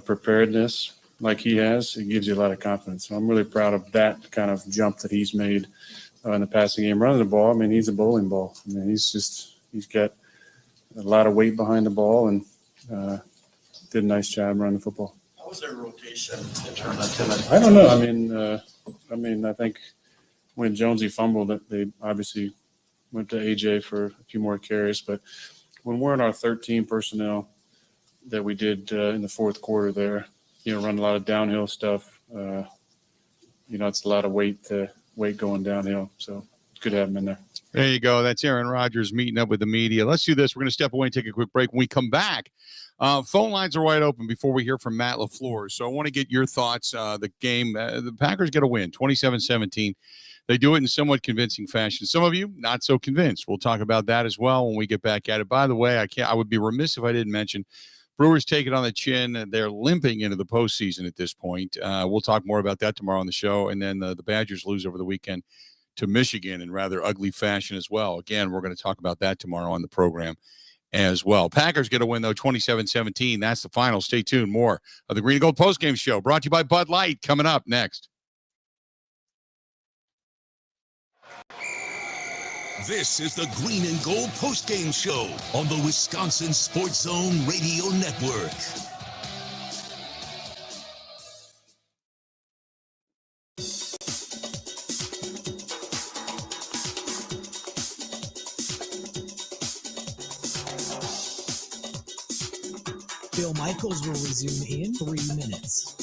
preparedness like he has, it gives you a lot of confidence. So I'm really proud of that kind of jump that he's made in the passing game. Running the ball, I mean, he's a bowling ball. I mean, he's got a lot of weight behind the ball and did a nice job running the football. How was their rotation in terms of I don't know. I think when Jonesy fumbled, they obviously went to AJ for a few more carries. But when we're in our 13 personnel that we did in the fourth quarter there, run a lot of downhill stuff. It's a lot of weight going downhill. So it's good to have them in there. There you go. That's Aaron Rodgers meeting up with the media. Let's do this. We're going to step away and take a quick break. When we come back, phone lines are wide open before we hear from Matt LaFleur. So I want to get your thoughts. The game, the Packers get a win, 27-17. They do it in somewhat convincing fashion. Some of you not so convinced. We'll talk about that as well when we get back at it. By the way, I would be remiss if I didn't mention Brewers take it on the chin. They're limping into the postseason at this point. We'll talk more about that tomorrow on the show. And then the Badgers lose over the weekend to Michigan in rather ugly fashion as well. Again, we're going to talk about that tomorrow on the program as well. Packers get a win, though, 27-17. That's the final. Stay tuned. More of the Green and Gold postgame show brought to you by Bud Light coming up next. This is the Green and Gold postgame show on the Wisconsin Sports Zone Radio Network. Bill Michaels will resume in 3 minutes.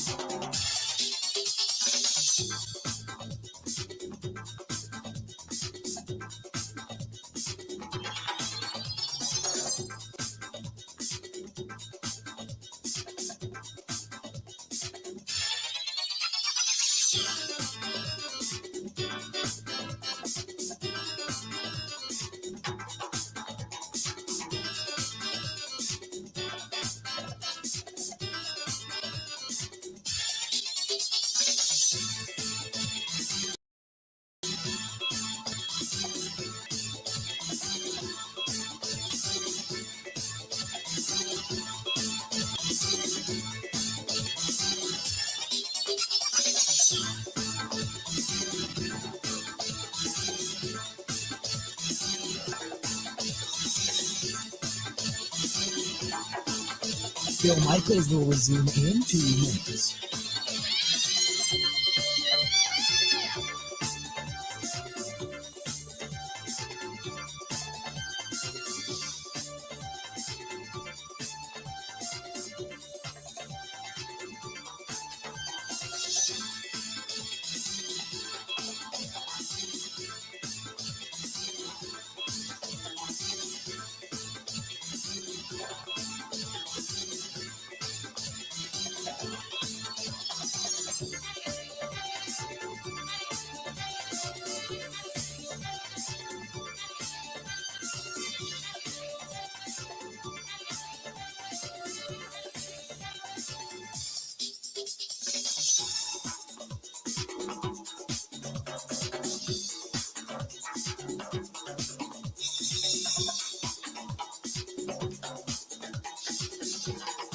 Bill Michaels will resume in 2 minutes.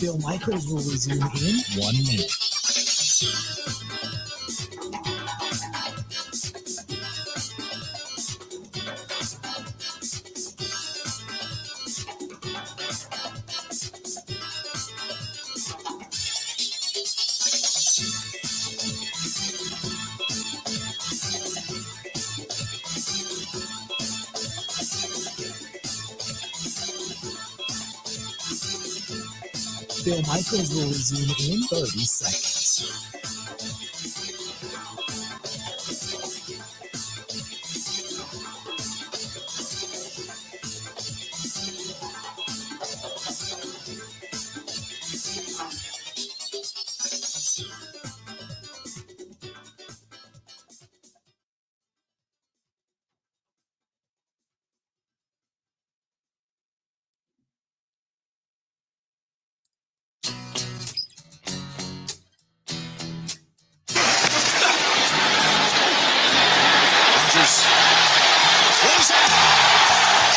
Bill Michaels will resume in 1 minute. Bill Michaels will resume in 30 seconds.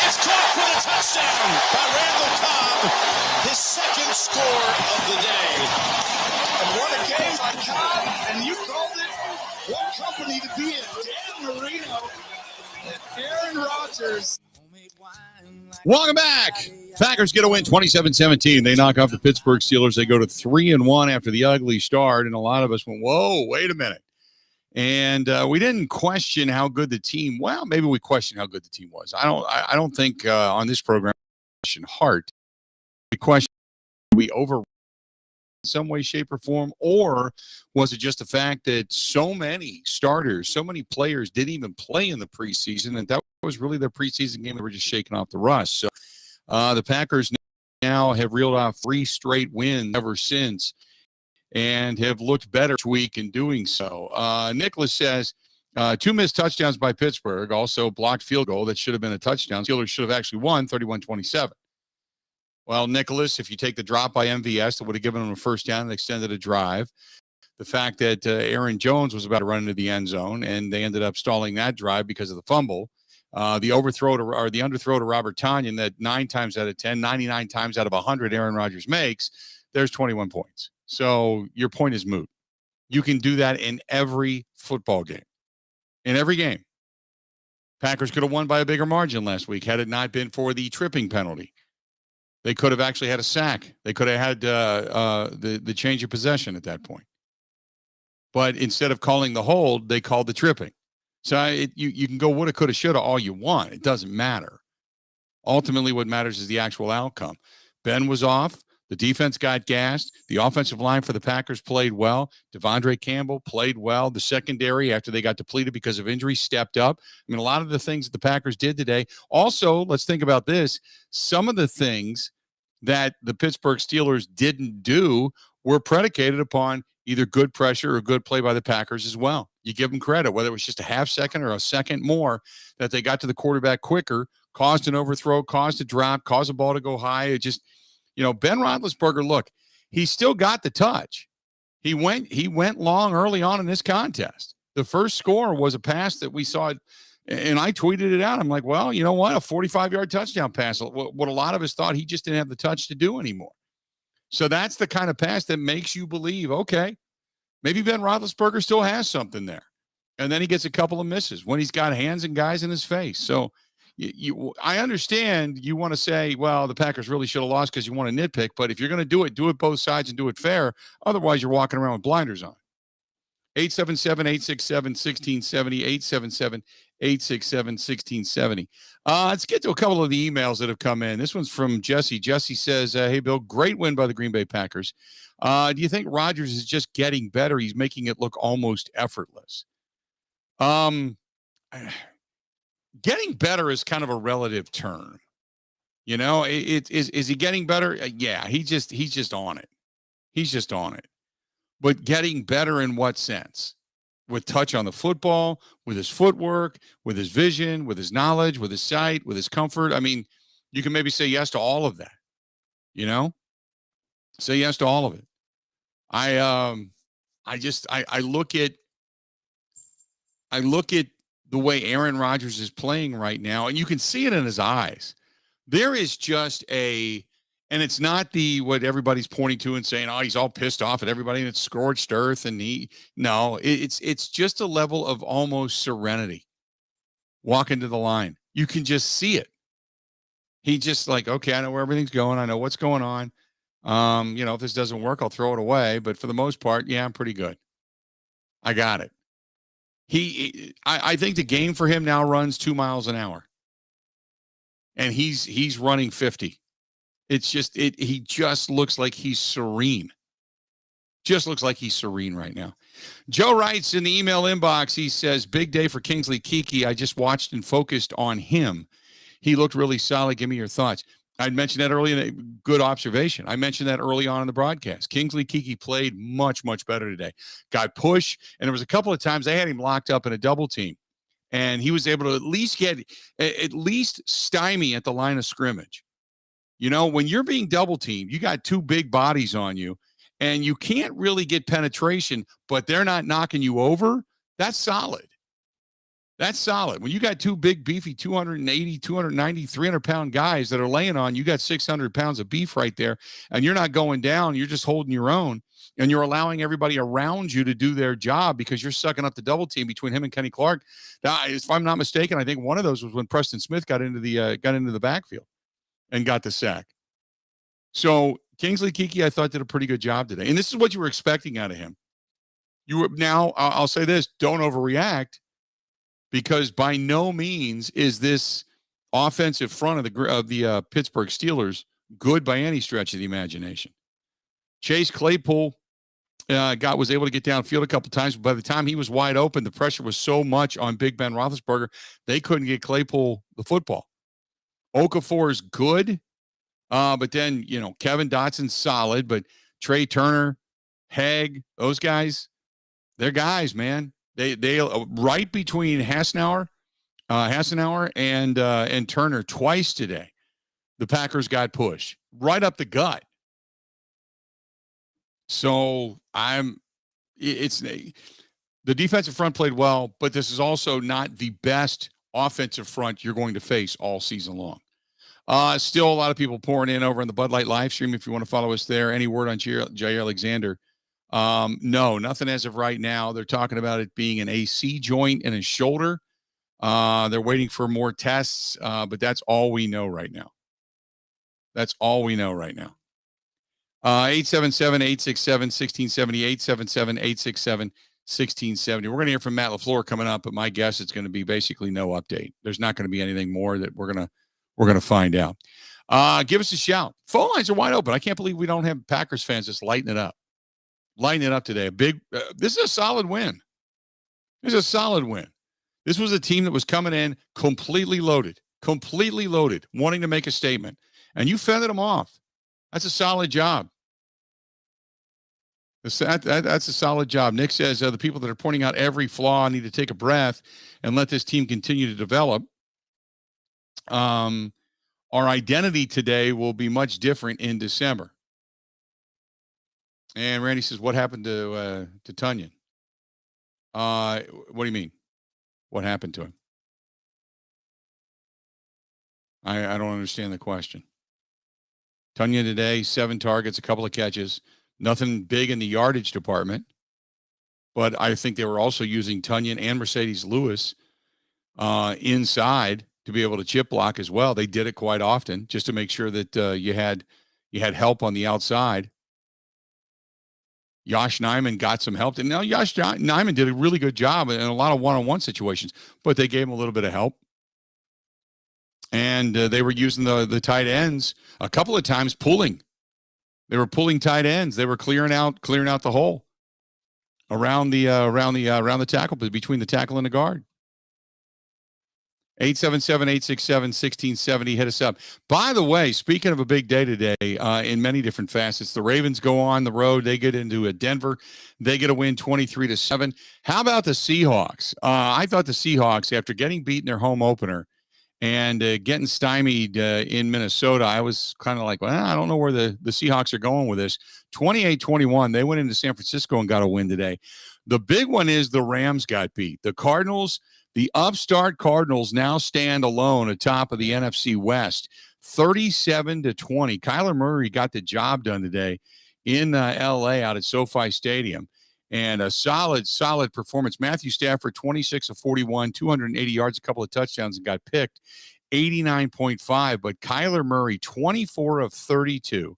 It's caught for the touchdown by Randall Cobb, his second score of the day. And what a game by Cobb, and you called it. What company to be in? Dan Marino and Aaron Rodgers. Welcome back. Packers get a win 27-17. They knock off the Pittsburgh Steelers. They go to 3-1 after the ugly start, and a lot of us went, whoa, wait a minute. And we didn't question how good the team. Well, maybe we questioned how good the team was. I don't think on this program we question heart. We question we over in some way, shape, or form, or was it just the fact that so many starters, so many players didn't even play in the preseason, and that was really their preseason game. They were just shaking off the rust. So the Packers now have reeled off 3 straight wins ever since, and have looked better each week in doing so. Nicholas says 2 missed touchdowns by Pittsburgh, also blocked field goal that should have been a touchdown. Steelers should have actually won 31-27. Well, Nicholas, if you take the drop by MVS, that would have given them a first down and extended a drive. The fact that Aaron Jones was about to run into the end zone, and they ended up stalling that drive because of the fumble. The underthrow to Robert Tonyan that 9 times out of 10, 99 times out of 100 Aaron Rodgers makes, there's 21 points. So your point is moot. You can do that in every football game. In every game. Packers could have won by a bigger margin last week had it not been for the tripping penalty. They could have actually had a sack. They could have had the change of possession at that point. But instead of calling the hold, they called the tripping. So you can go woulda, coulda, shoulda all you want. It doesn't matter. Ultimately, what matters is the actual outcome. Ben was off. The defense got gassed. The offensive line for the Packers played well. Devondre Campbell played well. The secondary, after they got depleted because of injury, stepped up. I mean, a lot of the things that the Packers did today. Also, let's think about this. Some of the things that the Pittsburgh Steelers didn't do were predicated upon either good pressure or good play by the Packers as well. You give them credit, whether it was just a half second or a second more, that they got to the quarterback quicker, caused an overthrow, caused a drop, caused a ball to go high. It just, Ben Roethlisberger, look, he still got the touch. He went long early on in this contest. The first score was a pass that we saw, and I tweeted it out. I'm like, well, you know what? A 45-yard touchdown pass. What a lot of us thought he just didn't have the touch to do anymore. So that's the kind of pass that makes you believe, okay, maybe Ben Roethlisberger still has something there. And then he gets a couple of misses when he's got hands and guys in his face. So I understand you want to say, well, the Packers really should have lost because you want to nitpick. But if you're going to do it both sides and do it fair. Otherwise, you're walking around with blinders on. 877-867-1670, 877-867-1670. Let's get to a couple of the emails that have come in. This one's from Jesse. Jesse says, hey, Bill, great win by the Green Bay Packers. Do you think Rodgers is just getting better? He's making it look almost effortless. Getting better is kind of a relative term. Is he getting better? Yeah, he's just on it. He's just on it. But getting better in what sense? With touch on the football, with his footwork, with his vision, with his knowledge, with his sight, with his comfort. I mean, you can maybe say yes to all of that. Say yes to all of it. I look at the way Aaron Rodgers is playing right now, and you can see it in his eyes. There is just and And it's not what everybody's pointing to and saying, oh, he's all pissed off at everybody and it's scorched earth. And it's just a level of almost serenity. Walking to the line. You can just see it. He just like, okay, I know where everything's going. I know what's going on. If this doesn't work, I'll throw it away. But for the most part, yeah, I'm pretty good. I got it. I think the game for him now runs 2 miles an hour. And he's running 50. It's just he just looks like he's serene. Just looks like he's serene right now. Joe writes in the email inbox, he says, big day for Kingsley Keke. I just watched and focused on him. He looked really solid. Give me your thoughts. I'd mentioned that earlier. Good observation. I mentioned that early on in the broadcast. Kingsley Keke played much, much better today. Got pushed, and there was a couple of times they had him locked up in a double team. And he was able to at least stymie at the line of scrimmage. When you're being double teamed, you got two big bodies on you, and you can't really get penetration, but they're not knocking you over. That's solid. That's solid. When you got two big, beefy 280, 290, 300-pound guys that are laying on, you got 600 pounds of beef right there, and you're not going down. You're just holding your own, and you're allowing everybody around you to do their job because you're sucking up the double team between him and Kenny Clark. Now, if I'm not mistaken, I think one of those was when Preston Smith got into the backfield and got the sack. So Kingsley Keke, I thought, did a pretty good job today. And this is what you were expecting out of him. I'll say this, don't overreact, because by no means is this offensive front of the Pittsburgh Steelers good by any stretch of the imagination. Chase Claypool was able to get downfield a couple times, but by the time he was wide open, the pressure was so much on Big Ben Roethlisberger, they couldn't get Claypool the football. Okafor is good, but then, Kevin Dotson's solid, but Trey Turner, Hegg, those guys, they're guys, man. They right between Hassenauer and Turner twice today, the Packers got pushed right up the gut. So the defensive front played well, but this is also not the best offensive front you're going to face all season long. Still a lot of people pouring in over on the Bud Light live stream. If you want to follow us there, any word on Jair Alexander? No, nothing as of right now. They're talking about it being an AC joint in his shoulder. They're waiting for more tests, but that's all we know right now. 877-867-1670, 877-867-1670. We're going to hear from Matt LaFleur coming up, but my guess it's going to be basically no update. There's not going to be anything more that we're going to find out. Give us a shout. Phone lines are wide open. I can't believe we don't have Packers fans just lighting it up today. This is a solid win. This was a team that was coming in completely loaded, wanting to make a statement, and you fended them off. That's a solid job. That's a solid job. Nick says the people that are pointing out every flaw need to take a breath and let this team continue to develop. Our identity today will be much different in December. And Randy says, what happened to Tunyon? What do you mean? What happened to him? I don't understand the question. Tunyon today, 7 targets, a couple of catches, nothing big in the yardage department. But I think they were also using Tunyon and Mercedes Lewis inside to be able to chip block as well. They did it quite often just to make sure that you had help on the outside. Josh Nijman got some help. And now Josh Nijman did a really good job in a lot of one-on-one situations, but they gave him a little bit of help. And they were using the tight ends a couple of times pulling. They were pulling tight ends. They were clearing out the hole around the tackle, between the tackle and the guard. 877-867-1670. Hit us up. By the way, speaking of a big day today, in many different facets, the Ravens go on the road. They get into Denver. They get a win 23-7. How about the Seahawks? I thought the Seahawks, after getting beaten their home opener and getting stymied in Minnesota, I was kind of like, well, I don't know where the Seahawks are going with this. 28-21. They went into San Francisco and got a win today. The big one is the Rams got beat. The Cardinals The upstart Cardinals now stand alone atop of the NFC West, 37-20. Kyler Murray got the job done today in L.A. out at SoFi Stadium. And a solid performance. Matthew Stafford, 26 of 41, 280 yards, a couple of touchdowns, and got picked, 89.5. But Kyler Murray, 24 of 32,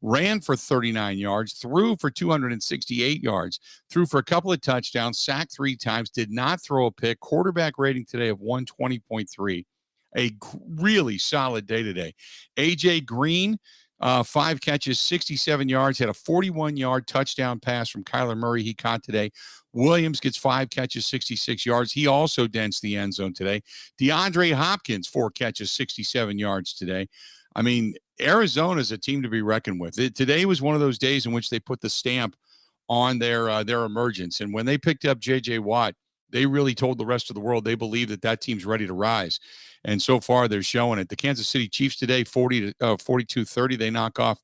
ran for 39 yards, threw for 268 yards, threw for a couple of touchdowns, sacked 3 times, did not throw a pick. Quarterback rating today of 120.3. A really solid day today. A.J. Green, 5 catches, 67 yards, had a 41-yard touchdown pass from Kyler Murray he caught today. Williams gets 5 catches, 66 yards. He also dents the end zone today. DeAndre Hopkins, 4 catches, 67 yards today. I mean, Arizona is a team to be reckoned with. Today was one of those days in which they put the stamp on their emergence. And when they picked up J.J. Watt, they really told the rest of the world they believe that team's ready to rise. And so far, they're showing it. The Kansas City Chiefs today, 42-30. They knock off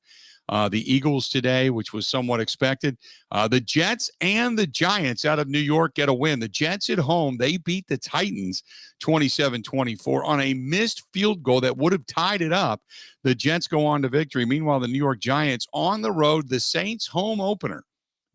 the Eagles today, which was somewhat expected. The Jets and the Giants out of New York get a win. The Jets at home, they beat the Titans 27-24 on a missed field goal that would have tied it up. The Jets go on to victory. Meanwhile, the New York Giants on the road, the Saints home opener.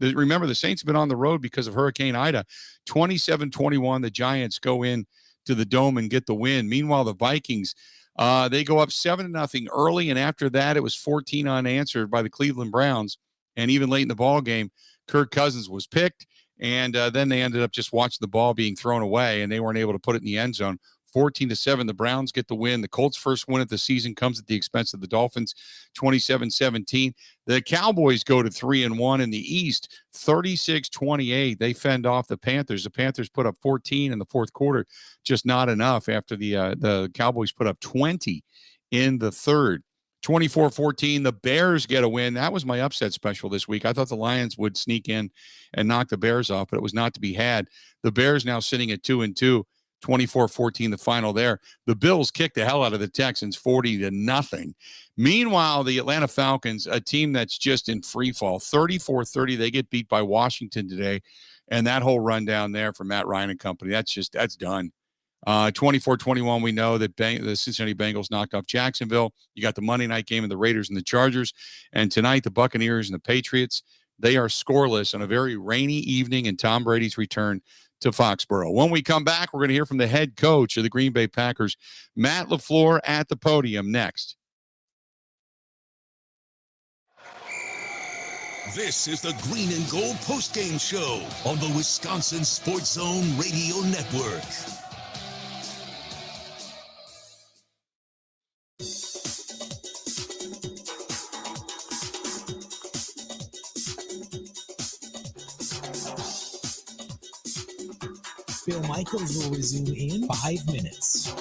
Remember, the Saints have been on the road because of Hurricane Ida. 27-21, the Giants go in to the Dome and get the win. Meanwhile, the Vikings, they go up 7-0 early, and after that, it was 14 unanswered by the Cleveland Browns. And even late in the ball game, Kirk Cousins was picked, and then they ended up just watching the ball being thrown away, and they weren't able to put it in the end zone. 14-7, the Browns get the win. The Colts' first win of the season comes at the expense of the Dolphins, 27-17. The Cowboys go to 3-1 in the East, 36-28. They fend off the Panthers. The Panthers put up 14 in the fourth quarter, just not enough after the Cowboys put up 20 in the third. 24-14, the Bears get a win. That was my upset special this week. I thought the Lions would sneak in and knock the Bears off, but it was not to be had. The Bears now sitting at 2-2. 24-14, the final there. The Bills kicked the hell out of the Texans, 40-0. Meanwhile, the Atlanta Falcons, a team that's just in free fall, 34-30. They get beat by Washington today. And that whole rundown there for Matt Ryan and company, that's done. 24-21, we know that the Cincinnati Bengals knocked off Jacksonville. You got the Monday night game of the Raiders and the Chargers. And tonight, the Buccaneers and the Patriots, they are scoreless on a very rainy evening in Tom Brady's return to Foxborough. When we come back, we're going to hear from the head coach of the Green Bay Packers, Matt LaFleur, at the podium next. This is the Green and Gold postgame show on the Wisconsin Sports Zone Radio Network. Bill Michaels will resume in 5 minutes.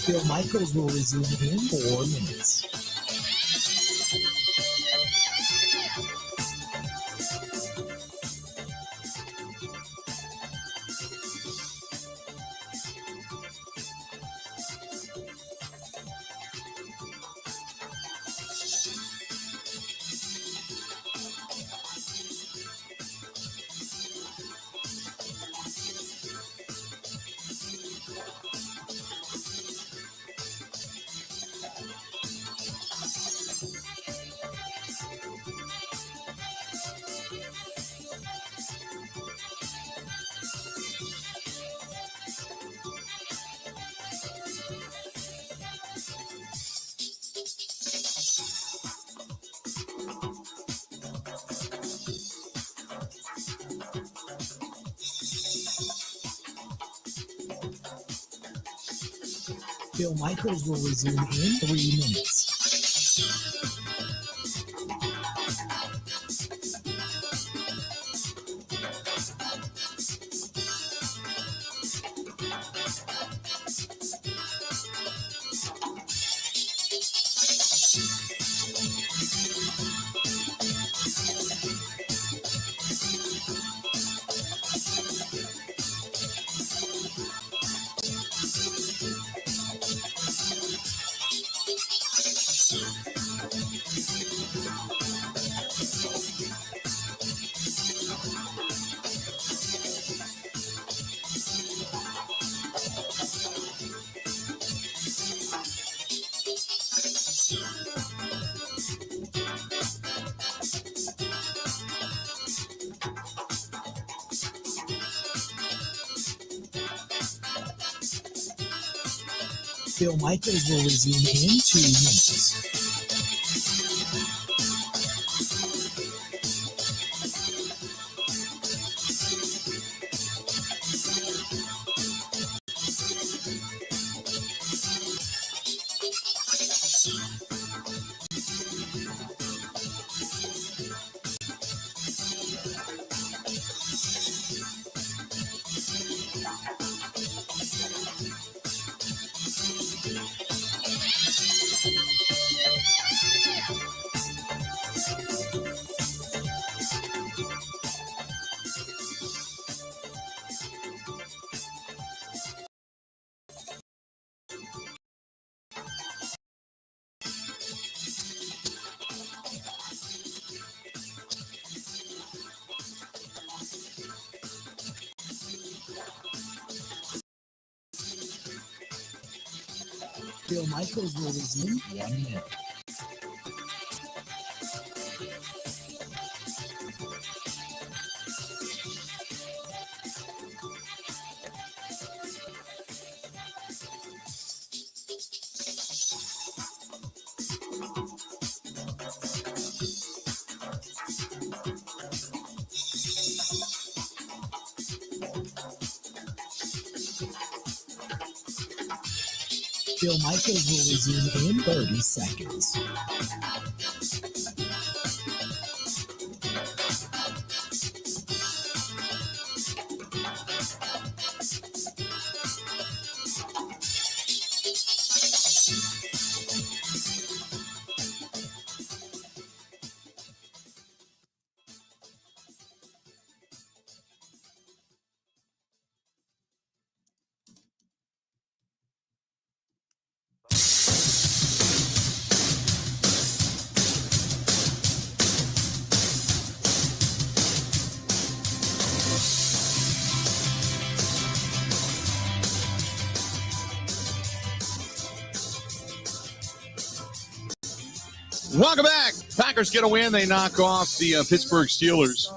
Bill Michaels will resume in 4 minutes. Bill Michaels will resume in 3 minutes. Bill Michaels will resume in 2 minutes. Bill Michaels will resume 1 minute. Bill Michaels will resume in 30 seconds. Welcome back. Packers get a win. They knock off the Pittsburgh Steelers.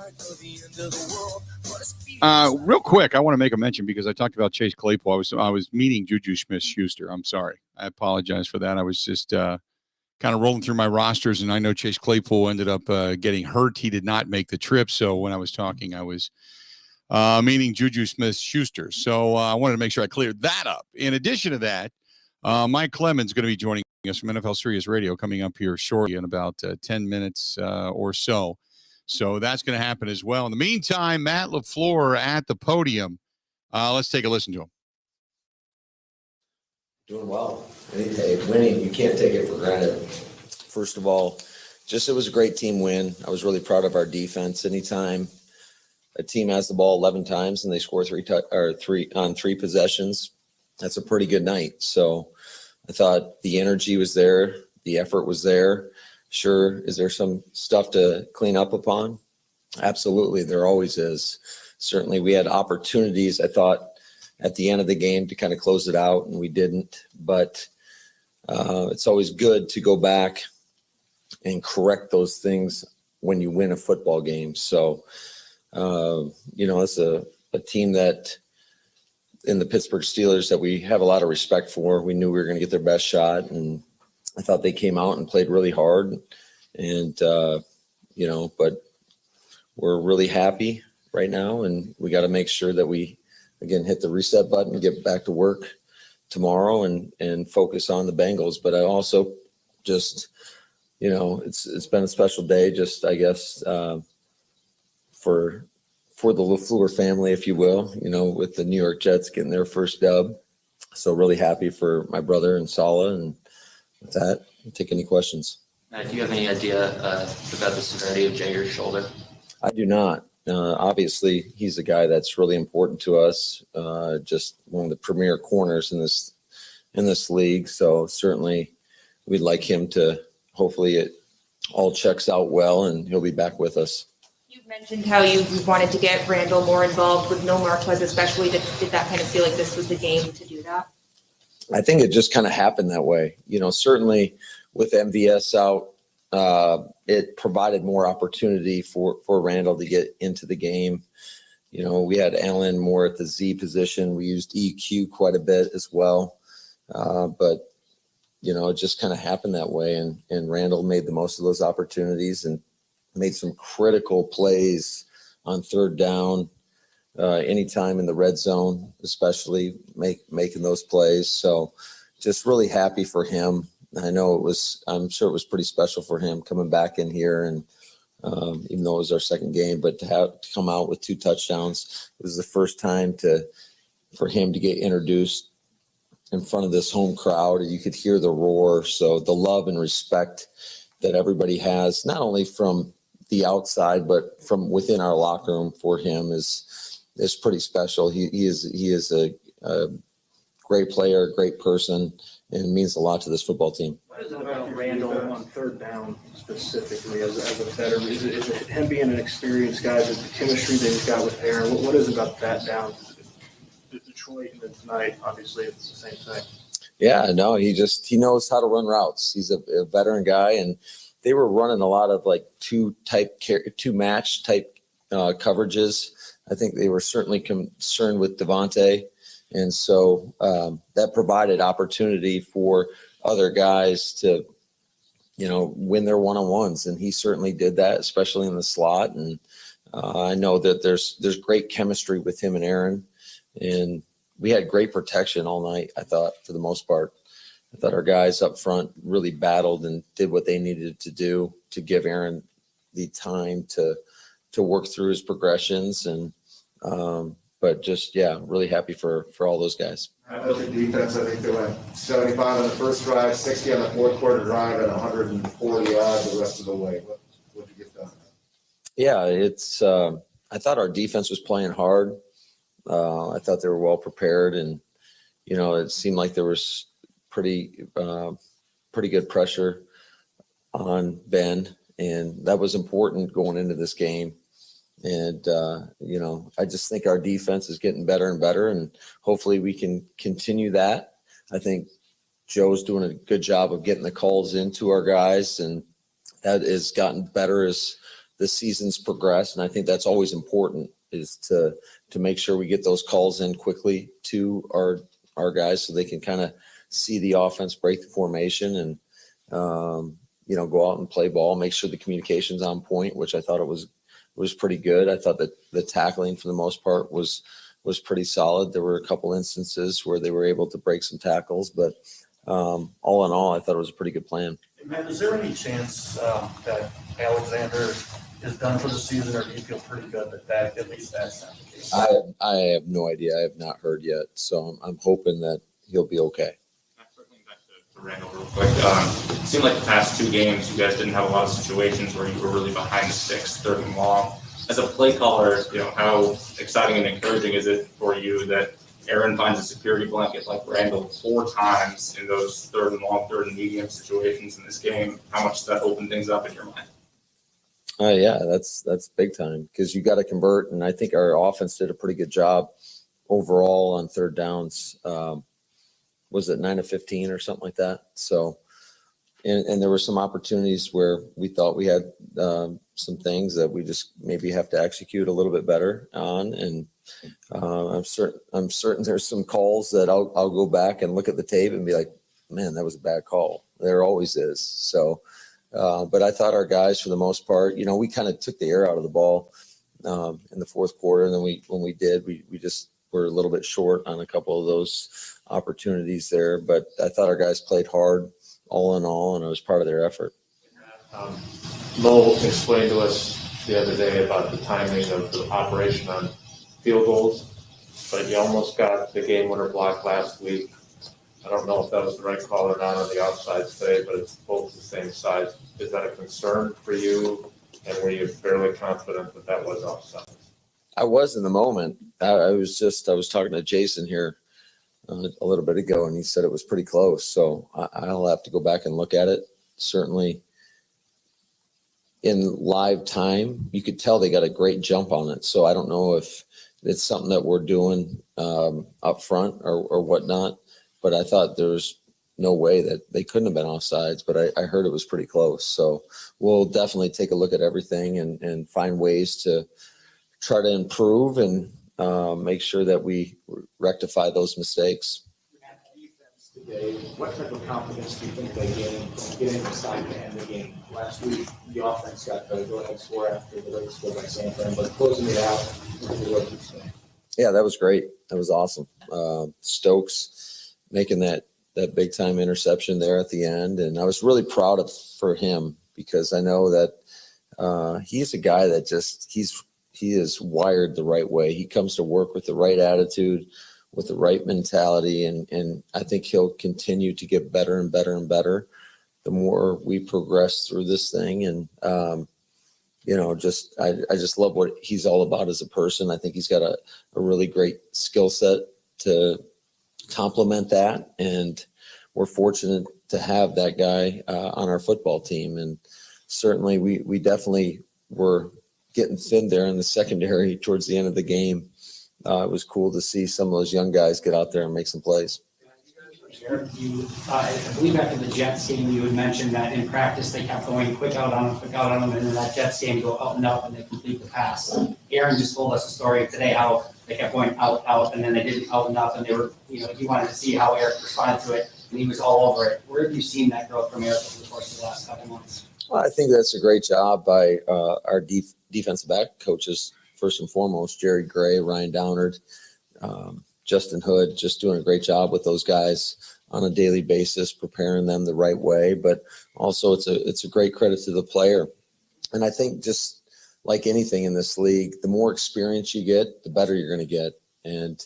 Real quick, I want to make a mention because I talked about Chase Claypool. I was meeting Juju Smith-Schuster. I'm sorry. I apologize for that. I was just kind of rolling through my rosters, and I know Chase Claypool ended up getting hurt. He did not make the trip. So when I was talking, I was meaning Juju Smith-Schuster. So I wanted to make sure I cleared that up. In addition to that, Mike Clemens is going to be joining us from NFL Sirius Radio coming up here shortly in about 10 minutes or so. So that's going to happen as well. In the meantime, Matt LaFleur at the podium. Let's take a listen to him. Doing well. Hey, winning, you can't take it for granted. First of all, it was a great team win. I was really proud of our defense. Anytime a team has the ball 11 times and they score three on 3 possessions, that's a pretty good night. So I thought the energy was there. The effort was there. Sure. Is there some stuff to clean up upon? Absolutely. There always is. Certainly we had opportunities, I thought, at the end of the game to kind of close it out, and we didn't. But it's always good to go back and correct those things when you win a football game. So, it's a team that in the Pittsburgh Steelers that we have a lot of respect for. We knew we were going to get their best shot, and I thought they came out and played really hard. And, but we're really happy right now, and we got to make sure that we, again, hit the reset button, get back to work tomorrow and focus on the Bengals. But I also just, it's been a special day, just I guess for the LaFleur family, if you will, with the New York Jets getting their first dub. So really happy for my brother and Saleh. And with that, I'll take any questions. Do you have any idea about the severity of Jair's shoulder? I do not. Obviously, he's a guy that's really important to us. Just one of the premier corners in this league. So certainly, we'd like him to. Hopefully, it all checks out well, and he'll be back with us. You've mentioned how you wanted to get Randall more involved with no Marquez, especially. Did that kind of feel like this was the game to do that? I think it just kind of happened that way. Certainly with MVS out, it provided more opportunity for Randall to get into the game. We had Allen more at the Z position. We used EQ quite a bit as well. But it just kind of happened that way. And Randall made the most of those opportunities and made some critical plays on third down, anytime in the red zone, especially making those plays. So just really happy for him. I'm sure it was pretty special for him coming back in here. And even though it was our second game, but to come out with 2 touchdowns, it was the first time for him to get introduced in front of this home crowd. You could hear the roar. So the love and respect that everybody has, not only from the outside, but from within our locker room for him is pretty special. He is a great player, great person, and means a lot to this football team. What is it about Randall on third down specifically as a veteran? Is it him being an experienced guy, the chemistry that he's got with Aaron? What is it about that down? Detroit and then tonight, obviously, it's the same thing. Yeah, no, he knows how to run routes. He's a veteran guy, and they were running a lot of like two match type coverages. I think they were certainly concerned with Devontae. And so that provided opportunity for other guys to, win their one-on-ones. And he certainly did that, especially in the slot. And I know that there's great chemistry with him and Aaron. And we had great protection all night, I thought, for the most part. I thought our guys up front really battled and did what they needed to do to give Aaron the time to work through his progressions. And but just, really happy for all those guys. I look at defense, I think they went 75 on the first drive, 60 on the fourth quarter drive, and 140 odd the rest of the way. What did you get done? Yeah, it's I thought our defense was playing hard. I thought they were well prepared, and it seemed like there was pretty good pressure on Ben, and that was important going into this game. And I just think our defense is getting better and better, and hopefully we can continue that. I think Joe's doing a good job of getting the calls into our guys, and that has gotten better as the season's progressed. And I think that's always important, is to make sure we get those calls in quickly to our guys so they can kind of see the offense break the formation and, go out and play ball, make sure the communication's on point, which I thought it was pretty good. I thought that the tackling for the most part was pretty solid. There were a couple instances where they were able to break some tackles, but all in all, I thought it was a pretty good plan. Matt, is there any chance that Alexander is done for the season, or do you feel pretty good that at least that's not the case? I have no idea. I have not heard yet, so I'm hoping that he'll be okay. Circling back to Randall real quick, it seemed like the past 2 games you guys didn't have a lot of situations where you were really behind the sticks, third and long. As a play caller, how exciting and encouraging is it for you that Aaron finds a security blanket like Randall 4 times in those third and long, third and medium situations in this game? How much does that open things up in your mind? Yeah, that's big time, because you got to convert, and I think our offense did a pretty good job overall on third downs. Was it 9 of 15 or something like that? So, and there were some opportunities where we thought we had some things that we just maybe have to execute a little bit better on. And I'm certain there's some calls that I'll go back and look at the tape and be like, man, that was a bad call. There always is. So. But I thought our guys, for the most part, we kind of took the air out of the ball in the fourth quarter. And then when we did, we just we're a little bit short on a couple of those opportunities there, but I thought our guys played hard all in all, and I was proud of their effort. Mo explained to us the other day about the timing of the operation on field goals, but you almost got the game winner block last week. I don't know if that was the right call or not on the offside today, but it's both the same size. Is that a concern for you? And were you fairly confident that that was offside? I was in the moment. I was talking to Jason here a little bit ago, and he said it was pretty close. So I'll have to go back and look at it. Certainly in live time, you could tell they got a great jump on it. So I don't know if it's something that we're doing up front or whatnot, but I thought there was no way that they couldn't have been offsides, but I heard it was pretty close. So we'll definitely take a look at everything and find ways to try to improve and make sure that we rectify those mistakes. Today, what type of confidence do you think they gained from getting inside to end the game? Last week, the offense got the go-ahead score after the late score by San Fran, but closing it out was what you saying. Yeah, that was great. That was awesome. Stokes making that big-time interception there at the end, and I was really proud for him because I know that he's a guy that he is wired the right way. He comes to work with the right attitude, with the right mentality, and I think he'll continue to get better and better and better the more we progress through this thing. And I just love what he's all about as a person. I think he's got a really great skill set to complement that, and we're fortunate to have that guy on our football team. And certainly we definitely were getting thin there in the secondary towards the end of the game. It was cool to see some of those young guys get out there and make some plays. Eric, I believe after the Jets game, you had mentioned that in practice they kept going quick out on them, and then that Jets game go out and up and they complete the pass. Aaron just told us a story today how they kept going out, and then they didn't out and up, and they were, he wanted to see how Eric responded to it, and he was all over it. Where have you seen that growth from Eric over the course of the last couple months? Well, I think that's a great job by our defensive back coaches, first and foremost, Jerry Gray, Ryan Downard, Justin Hood, just doing a great job with those guys on a daily basis, preparing them the right way. But also it's a great credit to the player. And I think just like anything in this league, the more experience you get, the better you're going to get. And,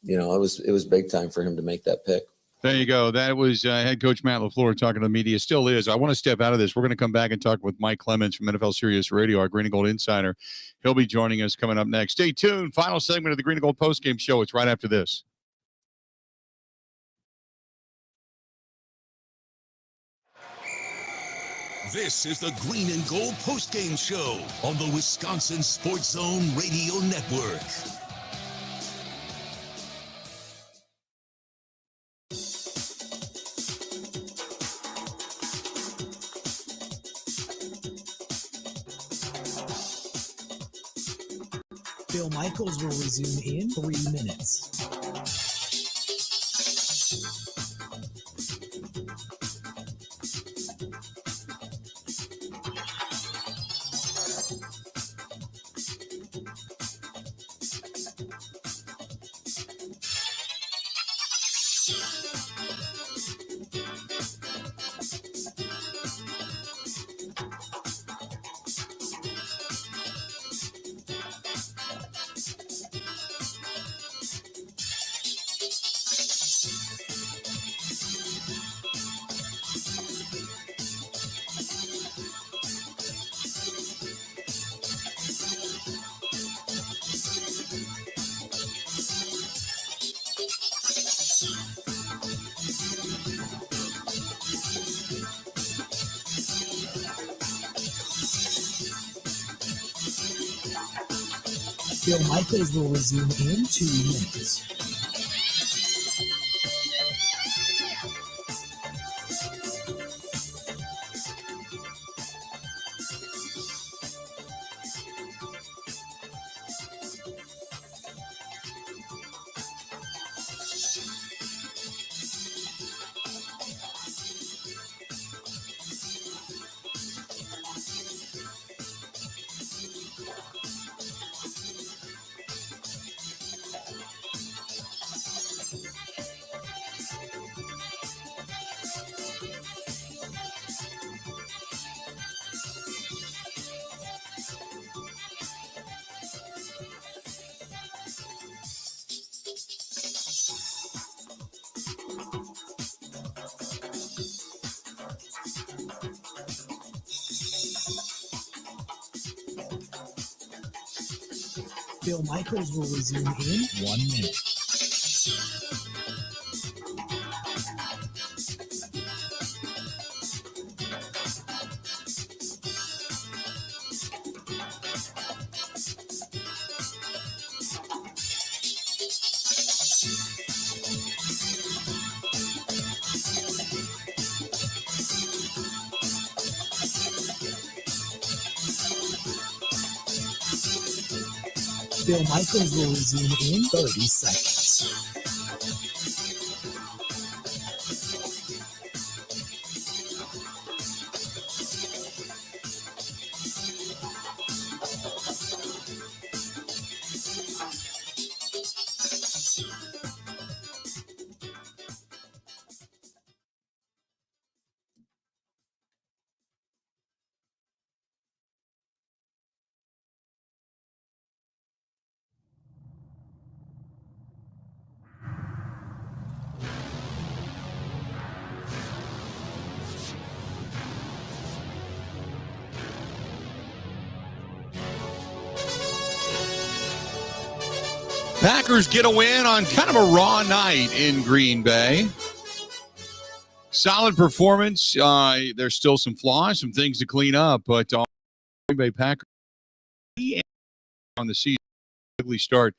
it was big time for him to make that pick. There you go. That was head coach Matt LaFleur talking to the media. Still is. I want to step out of this. We're going to come back and talk with Mike Clemens from NFL Sirius Radio, our Green and Gold insider. He'll be joining us coming up next. Stay tuned. Final segment of the Green and Gold postgame show. It's right after this. This is the Green and Gold postgame show on the Wisconsin Sports Zone Radio Network. Bill Michaels will resume in 3 minutes. Bill Michaels will resume in 2 minutes. Bill Michaels will resume in 1 minute. Bill Michaels will resume in 30 seconds. Packers get a win on kind of a raw night in Green Bay. Solid performance. There's still some flaws, some things to clean up, but Green Bay Packers on the season start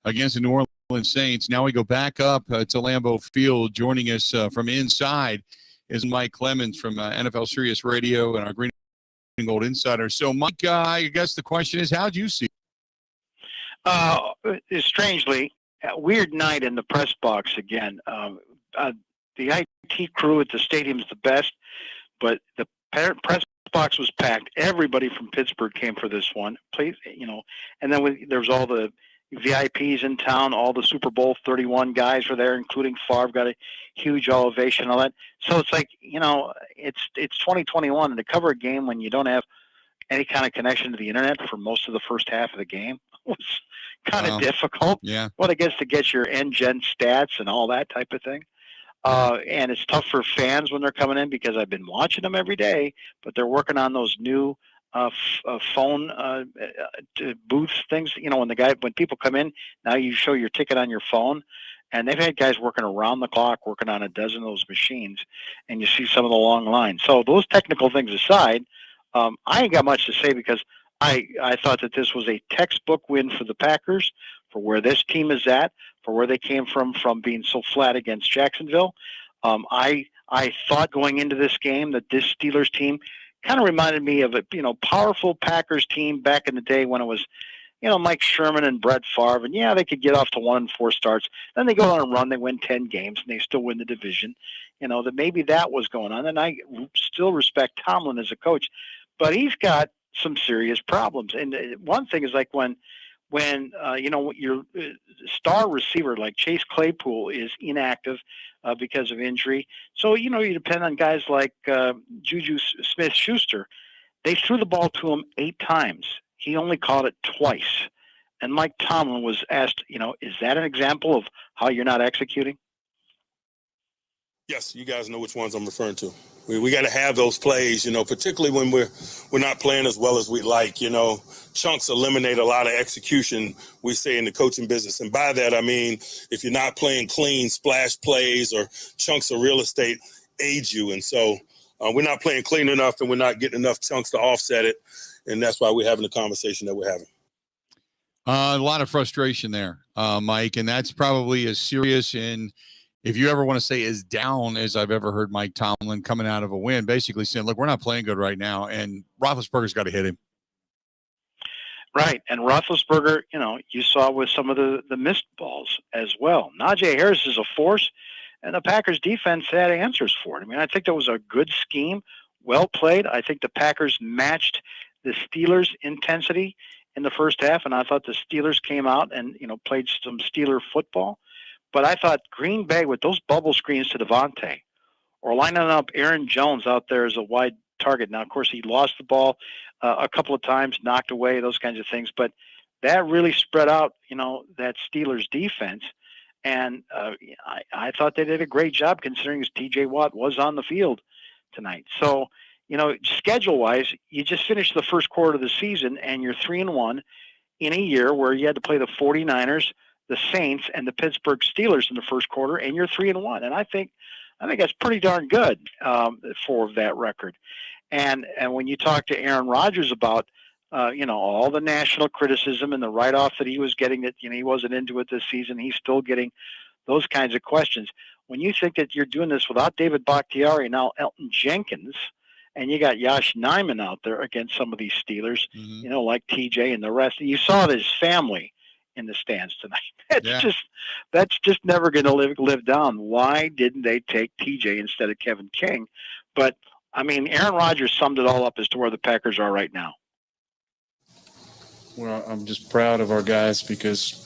against the New Orleans Saints. Now we go back up to Lambeau Field. Joining us from inside is Mike Clemens from NFL Sirius Radio and our Green and Gold Insider. So, Mike, I guess the question is, how'd you see it? Strangely, a weird night in the press box again. The IT crew at the stadium is the best, but the press box was packed. Everybody from Pittsburgh came for this one. Please, and then there was all the VIPs in town. All the Super Bowl 31 guys were there, including Favre. Got a huge ovation, all that. So it's like, it's 2021, and to cover a game when you don't have any kind of connection to the internet for most of the first half of the game was kind of difficult. Yeah. Well, I guess to get your end-gen stats and all that type of thing. And it's tough for fans when they're coming in because I've been watching them every day, but they're working on those new phone booth things. When people come in, now you show your ticket on your phone, and they've had guys working around the clock, working on a dozen of those machines, and you see some of the long lines. So those technical things aside, I ain't got much to say because I thought that this was a textbook win for the Packers, for where this team is at, for where they came from being so flat against Jacksonville. I thought going into this game that this Steelers team kind of reminded me of a powerful Packers team back in the day when it was Mike Sherman and Brett Favre, and they could get off to 1-4 starts. Then they go on a run, they win 10 games, and they still win the division. That maybe that was going on, and I still respect Tomlin as a coach, but he's got some serious problems. And one thing is like when your star receiver like Chase Claypool is inactive because of injury. So, you depend on guys like Juju Smith-Schuster. They threw the ball to him 8 times. He only caught it twice. And Mike Tomlin was asked, is that an example of how you're not executing? Yes, you guys know which ones I'm referring to. We got to have those plays, particularly when we're not playing as well as we like. Chunks eliminate a lot of execution, we say in the coaching business. And by that, I mean, if you're not playing clean splash plays or chunks of real estate aid you. And so we're not playing clean enough and we're not getting enough chunks to offset it. And that's why we're having the conversation that we're having. A lot of frustration there, Mike, and that's probably as serious and if you ever want to say as down as I've ever heard Mike Tomlin coming out of a win, basically saying, look, we're not playing good right now, and Roethlisberger's got to hit him. Right, and Roethlisberger, you saw with some of the missed balls as well. Najee Harris is a force, and the Packers defense had answers for it. I mean, I think that was a good scheme, well played. I think the Packers matched the Steelers' intensity in the first half, and I thought the Steelers came out and, played some Steeler football. But I thought Green Bay, with those bubble screens to Devontae, or lining up Aaron Jones out there as a wide target. Now, of course, he lost the ball a couple of times, knocked away, those kinds of things. But that really spread out, that Steelers defense. And I thought they did a great job considering T.J. Watt was on the field tonight. So, schedule-wise, you just finished the first quarter of the season and you're 3-1. in a year where you had to play the 49ers, the Saints, and the Pittsburgh Steelers in the first quarter, and you're 3-1. And I think that's pretty darn good for that record. And when you talk to Aaron Rodgers about all the national criticism and the write-off that he was getting, that he wasn't into it this season, he's still getting those kinds of questions. When you think that you're doing this without David Bakhtiari, now Elton Jenkins, and you got Josh Nijman out there against some of these Steelers, like TJ and the rest, you saw his family in the stands tonight. That's just never going to live down. Why didn't they take TJ instead of Kevin King? But I mean, Aaron Rodgers summed it all up as to where the Packers are right now. Well, I'm just proud of our guys because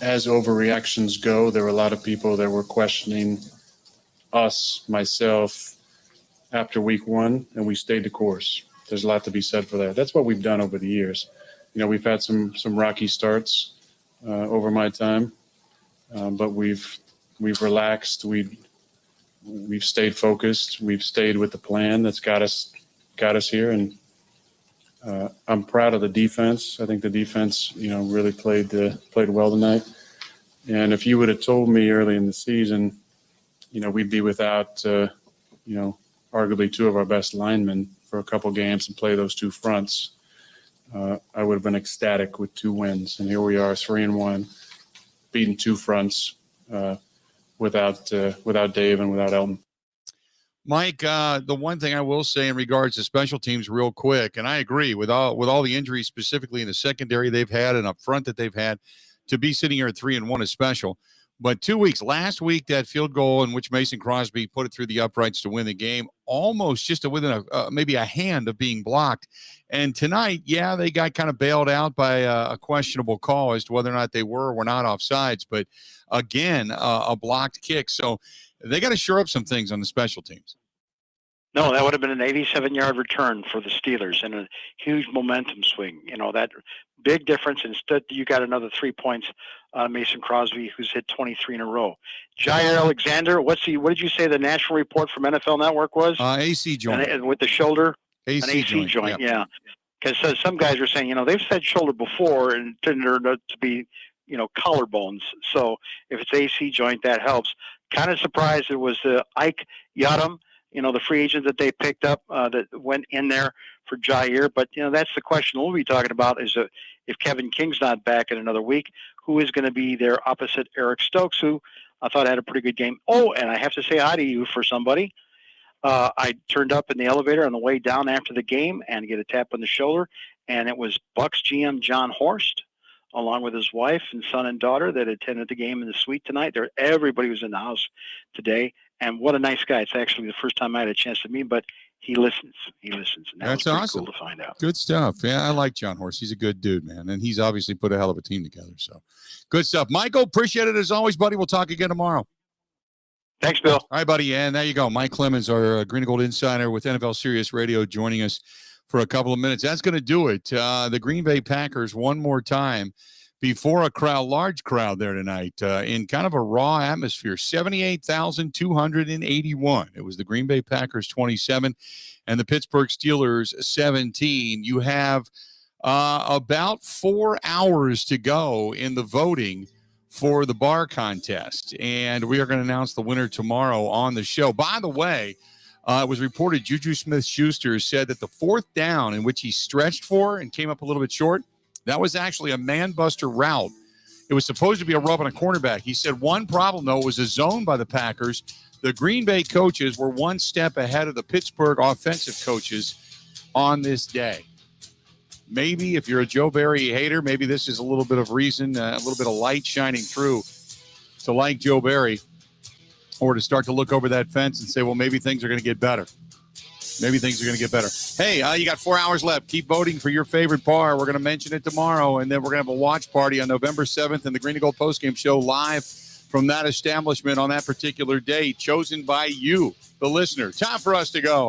as overreactions go, there were a lot of people that were questioning us, myself, after week one, and we stayed the course. There's a lot to be said for that. That's what we've done over the years. We've had some rocky starts over my time, but we've relaxed. We've stayed focused. We've stayed with the plan that's got us here, and I'm proud of the defense. I think the defense, really played well tonight. And if you would have told me early in the season, we'd be without, arguably two of our best linemen for a couple games and play those two fronts, I would have been ecstatic with 2 wins. And here we are, 3-1, beating 2 fronts without Dave and without Elton. Mike, the one thing I will say in regards to special teams real quick, and I agree with all the injuries specifically in the secondary they've had and up front that they've had, to be sitting here at 3-1 is special. But 2 weeks, last week, that field goal in which Mason Crosby put it through the uprights to win the game, almost just within maybe a hand of being blocked. And tonight, they got kind of bailed out by a questionable call as to whether or not they were or were not offsides. But again, a blocked kick. So they got to shore up some things on the special teams. No, that would have been an 87-yard return for the Steelers and a huge momentum swing. That big difference. Instead, you got another 3 points. Mason Crosby, who's hit 23 in a row. Jair Alexander, what did you say the national report from NFL Network was? AC joint. And with the shoulder? An AC joint, yeah. Because some guys are saying, they've said shoulder before and it turned out to be, collarbones. So if it's AC joint, that helps. Kind of surprised it was Ike Yadam, the free agent that they picked up that went in there for Jair. But, that's the question we'll be talking about is if Kevin King's not back in another week, who is going to be their opposite Eric Stokes, who I thought had a pretty good game. Oh, and I have to say hi to you for somebody. I turned up in the elevator on the way down after the game and get a tap on the shoulder, and it was Bucks GM John Horst, along with his wife and son and daughter that attended the game in the suite tonight. Everybody was in the house today, and what a nice guy. It's actually the first time I had a chance to meet him, but he listens. And that's was awesome. Cool to find out. Good stuff. Yeah, I like John Horst. He's a good dude, man, and he's obviously put a hell of a team together. So good stuff. Michael, appreciate it as always, buddy. We'll talk again tomorrow. Thanks, Bill. All right, buddy. And there you go. Mike Clemens, our Green and Gold Insider with NFL Sirius Radio, joining us for a couple of minutes. That's going to do it. The Green Bay Packers one more time before a large crowd there tonight in kind of a raw atmosphere. 78,281. It was the Green Bay Packers 27 and the Pittsburgh Steelers 17. You have about 4 hours to go in the voting for the bar contest, and we are going to announce the winner tomorrow on the show. By the way, it was reported Juju Smith-Schuster said that the 4th down in which he stretched for and came up a little bit short, that was actually a man-buster route. It was supposed to be a rub on a cornerback. He said one problem, though, was a zone by the Packers. The Green Bay coaches were one step ahead of the Pittsburgh offensive coaches on this day. Maybe if you're a Joe Barry hater, maybe this is a little bit of reason, a little bit of light shining through to like Joe Barry, or to start to look over that fence and say, well, maybe things are going to get better. Maybe things are going to get better. Hey, you got 4 hours left. Keep voting for your favorite bar. We're going to mention it tomorrow, and then we're going to have a watch party on November 7th in the Green and Gold postgame show live from that establishment on that particular day, chosen by you, the listener. Time for us to go.